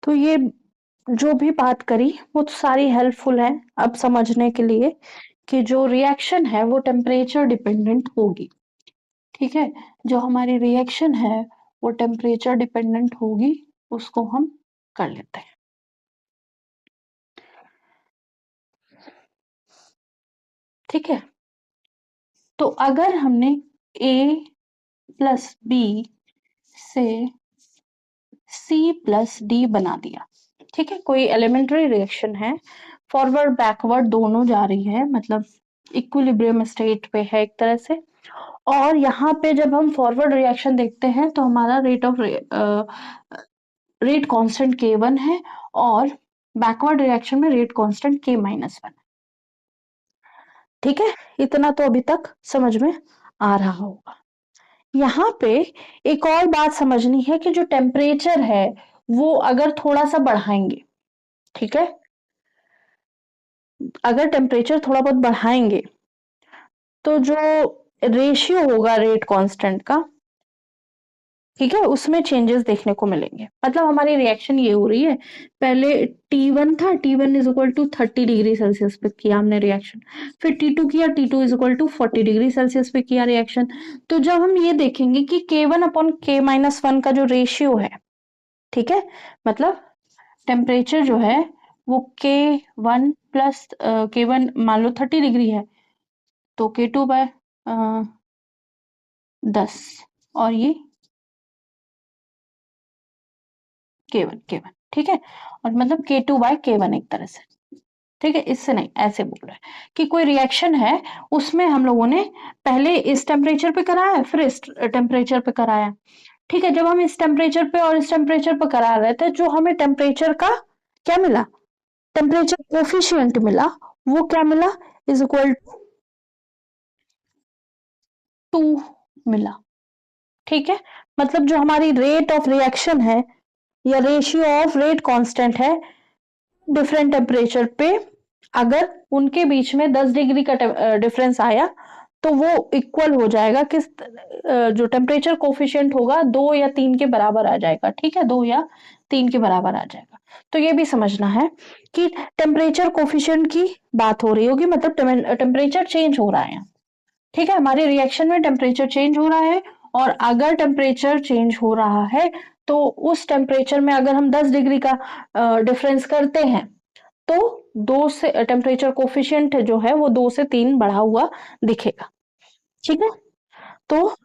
तो ये जो भी बात करी वो तो सारी हेल्पफुल है अब समझने के लिए कि जो रिएक्शन है वो टेम्परेचर डिपेंडेंट होगी। ठीक है, जो हमारी रिएक्शन है वो टेम्परेचर डिपेंडेंट होगी, उसको हम कर लेते हैं। ठीक है, तो अगर हमने A प्लस बी से C प्लस डी बना दिया, ठीक है, कोई एलिमेंट्री रिएक्शन है, फॉरवर्ड बैकवर्ड दोनों जा रही है, मतलब इक्विलिब्रियम स्टेट पे है एक तरह से। और यहाँ पे जब हम फॉरवर्ड रिएक्शन देखते हैं तो हमारा रेट कांस्टेंट K1 है, और बैकवर्ड रिएक्शन में रेट कांस्टेंट K-1। ठीक है, इतना तो अभी तक समझ में आ रहा होगा। यहाँ पे एक और बात समझनी है कि जो टेम्परेचर है वो अगर थोड़ा सा बढ़ाएंगे, ठीक है, अगर टेम्परेचर थोड़ा बहुत बढ़ाएंगे तो जो रेशियो होगा रेट कांस्टेंट का, ठीक है, उसमें चेंजेस देखने को मिलेंगे। मतलब हमारी रिएक्शन ये हो रही है, पहले T1 था, T1 is equal to 30 degree Celsius पे किया हमने रिएक्शन, फिर T2 किया, T2 is equal to 40 degree Celsius पे किया रिएक्शन। तो जब हम ये देखेंगे कि K1 अपॉन K-1 का जो रेशियो है, ठीक है, मतलब टेम्परेचर जो है वो K1 प्लस K1 मान लो 30 डिग्री है, तो K2 बाय 10, और ये K1 ठीक है, और मतलब K2/K1 एक तरह से। ठीक है, इससे नहीं, ऐसे बोल रहे हैं कि कोई रिएक्शन है, उसमें हम लोगों ने पहले इस टेम्परेचर पे कराया फिर इस टेम्परेचर पे कराया। ठीक है, जब हम इस टेम्परेचर पे और इस टेम्परेचर पे करा रहे थे, जो हमें टेम्परेचर का क्या मिला, टेम्परेचर कोफिशिएंट मिला, वो क्या मिला, इज इक्वल टू मिला। ठीक है, मतलब जो हमारी रेट ऑफ रिएक्शन है या रेशियो ऑफ रेट कांस्टेंट है डिफरेंट टेम्परेचर पे, अगर उनके बीच में 10 डिग्री का डिफरेंस आया तो वो इक्वल हो जाएगा किस, जो टेम्परेचर कोफिशिएंट होगा 2 या 3 के बराबर आ जाएगा। ठीक है, 2 या 3 के बराबर आ जाएगा। तो ये भी समझना है कि टेम्परेचर कोफिशिएंट की बात हो रही होगी, मतलब टेम्परेचर चेंज हो रहा है। ठीक है, हमारे रिएक्शन में टेम्परेचर चेंज हो रहा है, और अगर टेम्परेचर चेंज हो रहा है तो उस टेम्परेचर में अगर हम 10 डिग्री का डिफरेंस करते हैं तो 2 से टेम्परेचर कोफिशिएंट जो है वो 2 से 3 बढ़ा हुआ दिखेगा। ठीक है, तो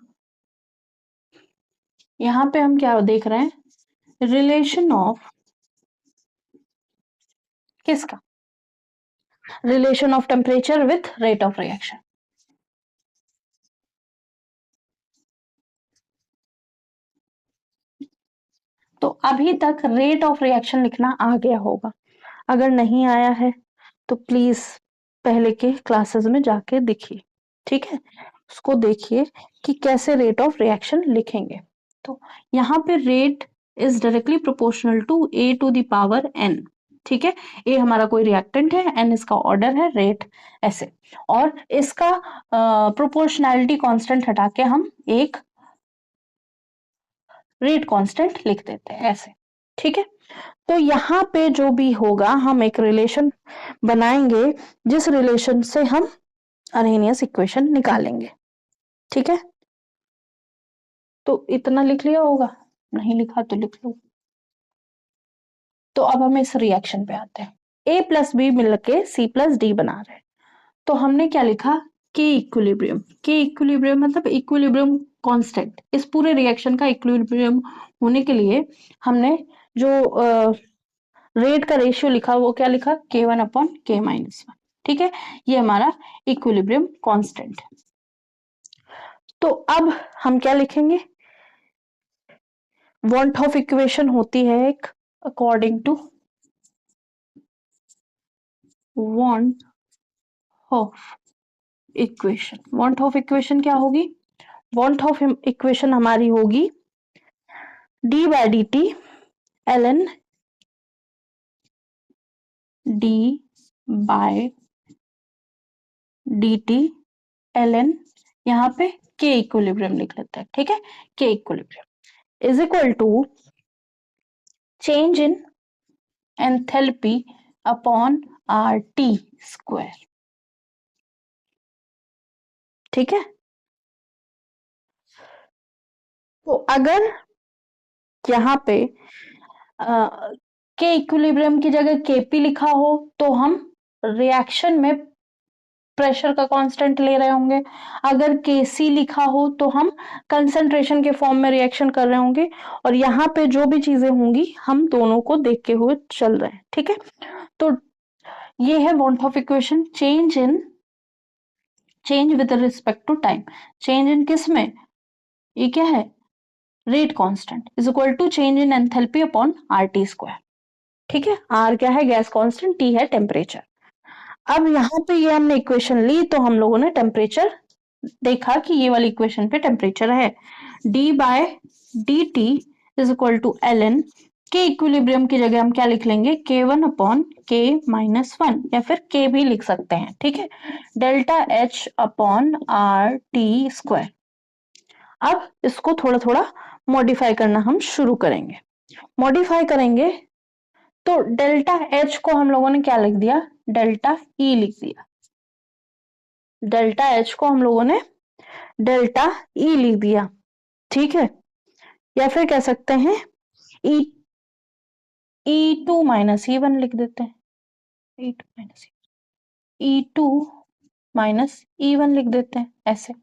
यहाँ पे हम क्या देख रहे हैं, रिलेशन ऑफ किसका, relation of temperature with rate of reaction. तो अभी तक रेट ऑफ रिएक्शन लिखना आ गया होगा, अगर नहीं आया है तो प्लीज पहले के क्लासेस में जाके देखिए। ठीक है, उसको देखिए कि कैसे रेट ऑफ रिएक्शन लिखेंगे। तो यहाँ पे rate is directly proportional to A to the power n. ठीक है, ए हमारा कोई रिएक्टेंट है, एन इसका ऑर्डर है, रेट ऐसे, और इसका प्रोपोर्शनैलिटी कांस्टेंट हटा के हम एक रेट कांस्टेंट लिख देते हैं ऐसे। ठीक है, तो यहाँ पे जो भी होगा हम एक रिलेशन बनाएंगे, जिस रिलेशन से हम अरहेनियस इक्वेशन निकालेंगे। ठीक है, तो इतना लिख लिया होगा, नहीं लिखा तो लिख लो। तो अब हम इस रिएक्शन पे आते हैं। ए प्लस बी मिलके सी प्लस डी बना रहे हैं, तो हमने क्या लिखा, के इक्विलिब्रियम। के इक्विलिब्रियम मतलब इक्विलिब्रियम कांस्टेंट। इस पूरे रिएक्शन का इक्विलिब्रियम होने के लिए हमने जो रेट का रेशियो लिखा वो क्या लिखा, K1 अपॉन K-1। ठीक है, ये हमारा इक्विलिब्रियम कांस्टेंट है। तो अब हम क्या लिखेंगे, वांट ऑफ इक्वेशन होती है एक, according to Van't of equation. Van't of equation क्या होगी, वांट ऑफ इक्वेशन हमारी होगी d by d T ln d by d T ln, यहाँ पे के इक्विलिब्रियम लिख लेते हैं। ठीक है, K equilibrium is equal to change in enthalpy upon R T square. ठीक है, तो अगर यहाँ पे के इक्विलिब्रियम की जगह केपी लिखा हो तो हम रिएक्शन में प्रेशर का कांस्टेंट ले रहे होंगे। अगर केसी लिखा हो तो हम कंसंट्रेशन के फॉर्म में रिएक्शन कर रहे होंगे। और यहाँ पे जो भी चीजें होंगी हम दोनों को देखते हुए चल रहे हैं। ठीक है, तो ये है Van't of equation, change with respect to time. Change in किस में, ये क्या है, rate constant is equal to change in enthalpy upon R T square. ठीक है, आर क्या है, गैस कांस्टेंट, टी है टेम्परेचर। अब यहाँ पे ये हमने इक्वेशन ली तो हम लोगों ने टेम्परेचर देखा कि ये वाली इक्वेशन पे टेम्परेचर है, d by d T is equal to l n. K equilibrium की जगह हम क्या लिख लेंगे, K1 अपॉन K-1 या फिर K भी लिख सकते हैं। ठीक है, delta H upon R T square. अब इसको थोड़ा थोड़ा मॉडिफाई करना हम शुरू करेंगे। मॉडिफाई करेंगे तो डेल्टा H को हम लोगों ने क्या लिख दिया, डेल्टा E लिख दिया। डेल्टा H को हम लोगों ने डेल्टा E लिख दिया। ठीक है, या फिर कह सकते हैं E2 माइनस E1 लिख देते हैं। E2 माइनस E1 लिख देते हैं ऐसे।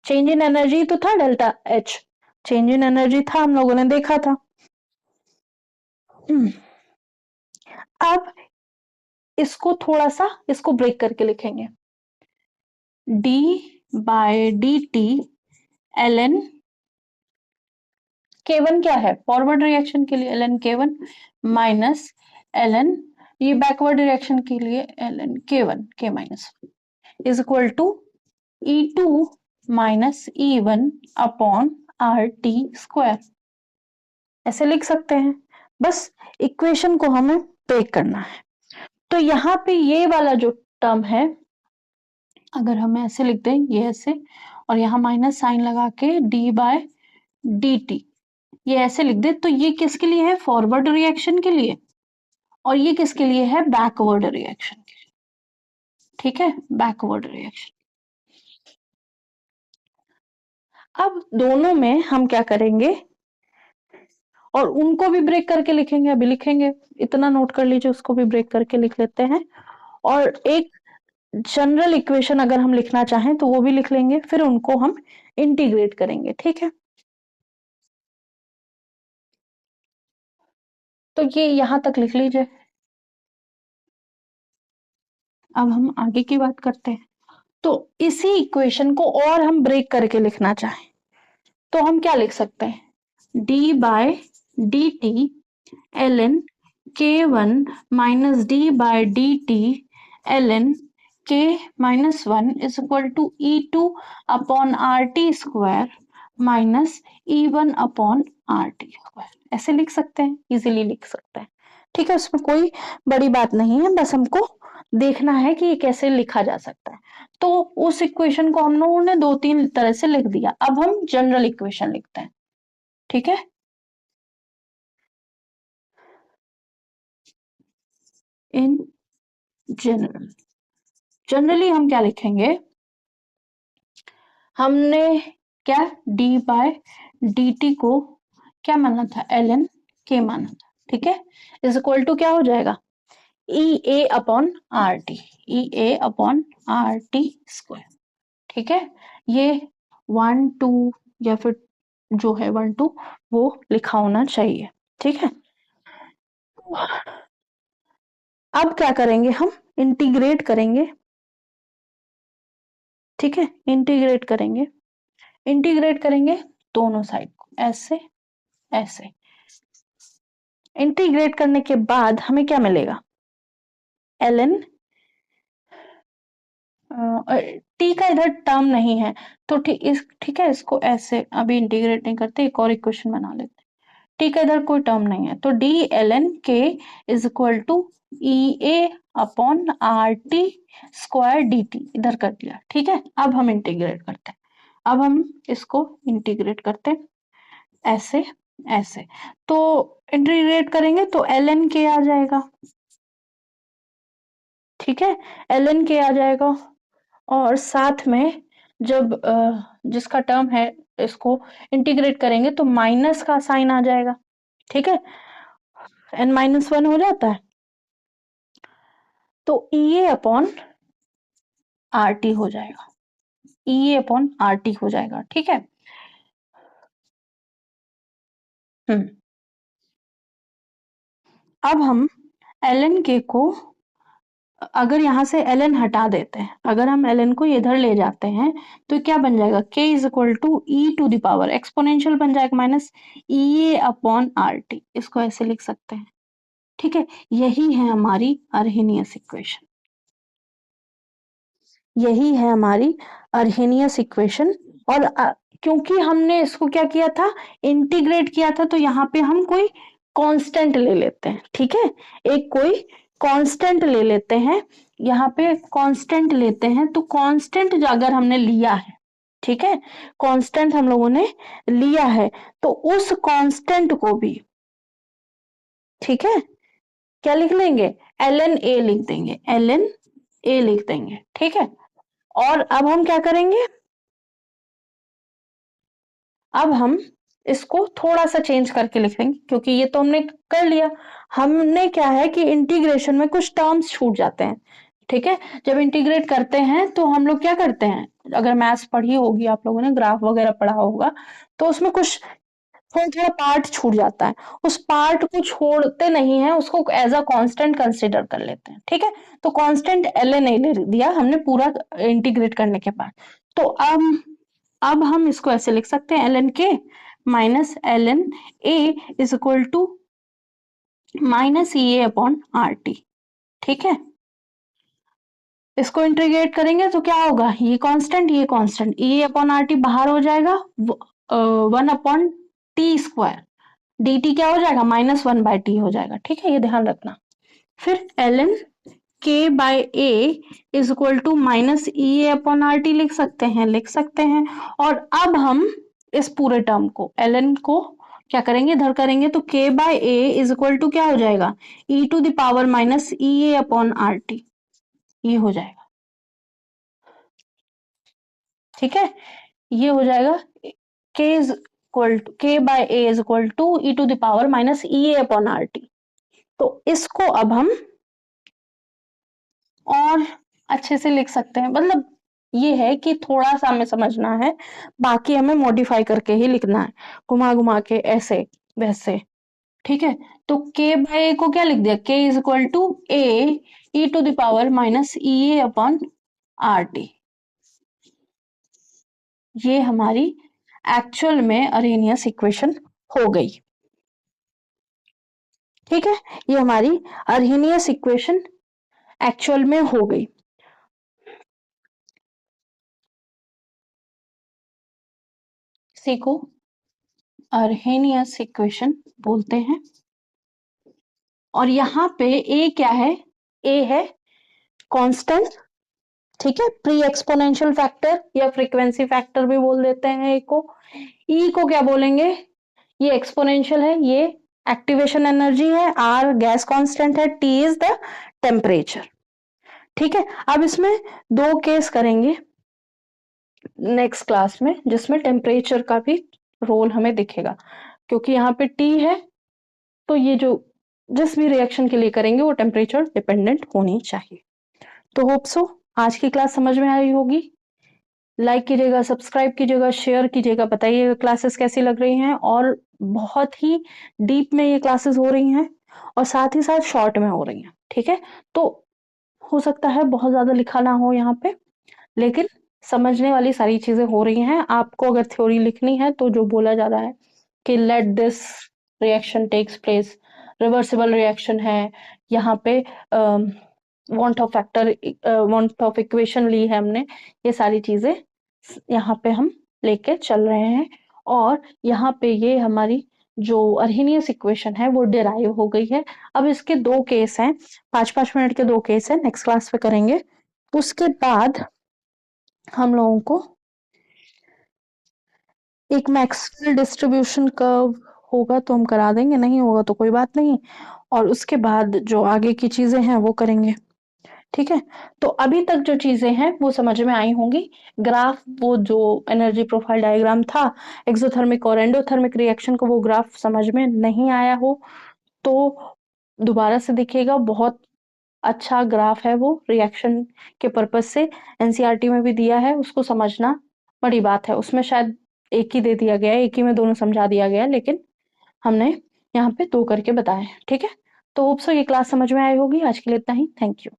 चेंज इन एनर्जी तो था delta H, change in energy था, हम लोगों ने देखा था। अब इसको थोड़ा सा इसको ब्रेक करके लिखेंगे, d by d T l n K1 क्या है, फॉरवर्ड रिएक्शन के लिए ln K1 माइनस ln, ये बैकवर्ड रिएक्शन के लिए ln K1 K minus is equal to E2 minus E1 upon R T square. ऐसे लिख सकते हैं, बस इक्वेशन को हमें ब्रेक करना है। तो यहाँ पे ये वाला जो टर्म है, अगर हम ऐसे लिख दें, ये ऐसे, और यहाँ माइनस साइन लगा के डी बाय डी टी ये ऐसे लिख दे, तो ये किसके लिए है, फॉरवर्ड रिएक्शन के लिए, और ये किसके लिए है, बैकवर्ड रिएक्शन के लिए। ठीक है, बैकवर्ड रिएक्शन। अब दोनों में हम क्या करेंगे, और उनको भी ब्रेक करके लिखेंगे, अभी लिखेंगे, इतना नोट कर लीजिए, उसको भी ब्रेक करके लिख लेते हैं। और एक जनरल इक्वेशन अगर हम लिखना चाहें तो वो भी लिख लेंगे, फिर उनको हम इंटीग्रेट करेंगे। ठीक है, तो ये यहां तक लिख लीजिए। अब हम आगे की बात करते हैं। तो इसी इक्वेशन को और हम ब्रेक करके लिखना चाहें तो हम क्या लिख सकते हैं, d by d T l n K1 minus d by d T l n K-1 is equal to E2 upon R T square minus E1 upon R T square. ऐसे लिख सकते हैं, इजीली लिख सकते हैं। ठीक है, उसमें कोई बड़ी बात नहीं है, बस हमको देखना है कि ये कैसे लिखा जा सकता है। तो उस इक्वेशन को हम लोगों ने दो तीन तरह से लिख दिया। अब हम जनरल इक्वेशन लिखते हैं। ठीक है, इन जनरल, जनरली हम क्या लिखेंगे, हमने क्या डी बाय डी टी को क्या माना था, एल एन के माना था। ठीक है, इज इक्वल टू क्या हो जाएगा, ई A upon R T, E A upon R T square. ठीक है, ये 1 2 या फिर जो है 1 2 वो लिखा होना चाहिए। ठीक है, अब क्या करेंगे, हम इंटीग्रेट करेंगे। ठीक है, इंटीग्रेट करेंगे, इंटीग्रेट करेंगे दोनों साइड को, ऐसे ऐसे। इंटीग्रेट करने के बाद हमें क्या मिलेगा, ln, टी का इधर टर्म नहीं है तो ठीक है, इसको ऐसे अभी इंटीग्रेट नहीं करते, एक और इक्वेशन बना लेते हैं। टी का इधर कोई टर्म नहीं है तो d l n K is equal to E A upon R T square d T, इधर कर दिया। ठीक है, अब हम इंटीग्रेट करते हैं, अब हम इसको इंटीग्रेट करते हैं ऐसे ऐसे। तो इंटीग्रेट करेंगे तो एल एन के आ जाएगा। ठीक है, एल एन के आ जाएगा, और साथ में जब जिसका टर्म है इसको इंटीग्रेट करेंगे तो माइनस का साइन आ जाएगा। ठीक है, n-1 हो जाता है तो ई ए अपॉन आर टी हो जाएगा, ई ए अपॉन आर टी हो जाएगा। ठीक है, हम्म, अब हम एल एन के को, अगर यहाँ से एल एन हटा देते हैं, अगर हम एल एन को इधर ले जाते हैं तो क्या बन जाएगा, k is equal to E to the power exponential बन जाएगा minus E A upon R T, इसको ऐसे लिख सकते हैं। ठीक है, यही है हमारी अर्हेनियस इक्वेशन, यही है हमारी अर्हेनियस इक्वेशन। और क्योंकि हमने इसको क्या किया था, इंटीग्रेट किया था, तो यहाँ पे हम कोई कांस्टेंट ले लेते हैं। ठीक है, एक कोई कांस्टेंट ले लेते हैं, यहाँ पे कांस्टेंट लेते हैं, तो कांस्टेंट अगर हमने लिया है, ठीक है, कांस्टेंट हम लोगों ने लिया है, तो उस कांस्टेंट को भी, ठीक है, क्या लिख लेंगे, एल एन ए लिख देंगे, एल एन ए लिख देंगे। ठीक है, और अब हम क्या करेंगे, अब हम इसको थोड़ा सा चेंज करके लिख देंगे, क्योंकि ये तो हमने कर लिया। हमने क्या है कि इंटीग्रेशन में कुछ टर्म्स छूट जाते हैं। ठीक है, जब इंटीग्रेट करते हैं तो हम लोग क्या करते हैं, अगर मैथ्स पढ़ी होगी आप लोगों ने, ग्राफ वगैरह पढ़ा होगा, तो उसमें कुछ थोड़ा थोड़ा पार्ट छूट जाता है, उस पार्ट को छोड़ते नहीं है, उसको एज अ कांस्टेंट कंसिडर कर लेते हैं। ठीक है, तो कांस्टेंट एल एन ए ले दिया हमने पूरा इंटीग्रेट करने के बाद। तो अब हम इसको ऐसे लिख सकते हैं, l n K minus l n A is equal to minus E A upon R T. ठीक है, इसको इंटीग्रेट करेंगे तो क्या होगा, ये constant E A upon R T बाहर हो जाएगा, 1 upon T square d T क्या हो जाएगा, -1 बाय टी हो जाएगा। ठीक है, ये ध्यान रखना। फिर l n K by A is equal to minus E A upon R T लिख सकते हैं, लिख सकते हैं। और अब हम इस पूरे टर्म को, एल एन को क्या करेंगे, इधर करेंगे, तो k by A is equal to क्या हो जाएगा, e to the power minus E A upon R T, ये हो जाएगा। ठीक है, ये हो जाएगा, k is equal to k by A is equal to E to the power minus E A upon R T. तो इसको अब हम और अच्छे से लिख सकते हैं, मतलब ये है कि थोड़ा सा हमें समझना है, बाकी हमें मॉडिफाई करके ही लिखना है, घुमा घुमा के ऐसे वैसे। ठीक है, तो k बाय ए को क्या लिख दिया, k is equal to A E to the power minus E A upon R T. ये हमारी एक्चुअल में अरेनियस इक्वेशन हो गई। ठीक है, ये हमारी अरेनियस इक्वेशन एक्चुअल में हो गई। इसी को अरहेनियस इक्वेशन बोलते हैं। और यहाँ पे ए क्या है, ए है कांस्टेंट। ठीक है, प्री एक्सपोनेंशियल फैक्टर या फ्रीक्वेंसी फैक्टर भी बोल देते हैं ए को। ई को क्या बोलेंगे, ये एक्सपोनेंशियल है, ये एक्टिवेशन एनर्जी है, आर गैस कांस्टेंट है, टी इज द टेम्परेचर। ठीक है, अब इसमें दो केस करेंगे नेक्स्ट क्लास में, जिसमें टेम्परेचर का भी रोल हमें दिखेगा, क्योंकि यहाँ पे टी है, तो ये जो जिस भी रिएक्शन के लिए करेंगे वो टेम्परेचर डिपेंडेंट होनी चाहिए। तो होप सो आज की क्लास समझ में आई होगी। लाइक कीजिएगा, सब्सक्राइब कीजिएगा, शेयर कीजिएगा, बताइएगा क्लासेस कैसी लग रही हैं। और बहुत ही डीप में ये क्लासेस हो रही हैं और साथ ही साथ शॉर्ट में हो रही हैं, ठीक है। तो हो सकता है बहुत ज्यादा लिखा ना हो यहाँ पे, लेकिन समझने वाली सारी चीजें हो रही हैं। आपको अगर थ्योरी लिखनी है तो जो बोला जा रहा है कि let this reaction takes place, reversible reaction है यहाँ पे, want of factor, want of equation ली है हमने, ये सारी चीजें यहाँ पे हम लेके चल रहे हैं। और यहाँ पे ये हमारी जो अर्हीनियस इक्वेशन है वो डिराइव हो गई है। अब इसके दो केस हैं, 5-5 मिनट के दो केस हैं, नेक्स्ट क्लास पे करेंगे। उसके बाद हम लोगों को एक मैक्सवेल डिस्ट्रीब्यूशन कर्व होगा तो हम करा देंगे, नहीं होगा तो कोई बात नहीं। और उसके बाद जो आगे की चीजें हैं वो करेंगे, ठीक है। तो अभी तक जो चीजें हैं वो समझ में आई होंगी। ग्राफ, वो जो एनर्जी प्रोफाइल डायग्राम था एक्सोथर्मिक और एंडोथर्मिक रिएक्शन को, वो ग्राफ समझ में नहीं आया हो तो दोबारा से देखिएगा। बहुत अच्छा ग्राफ है वो रिएक्शन के पर्पज से, एनसीईआरटी में भी दिया है, उसको समझना बड़ी बात है। उसमें शायद एक ही दे दिया गया है, एक ही में दोनों समझा दिया गया है, लेकिन हमने यहाँ पे दो करके बताए हैं, ठीक है। तो होप सो ये क्लास समझ में आई होगी। आज के लिए इतना ही, थैंक यू।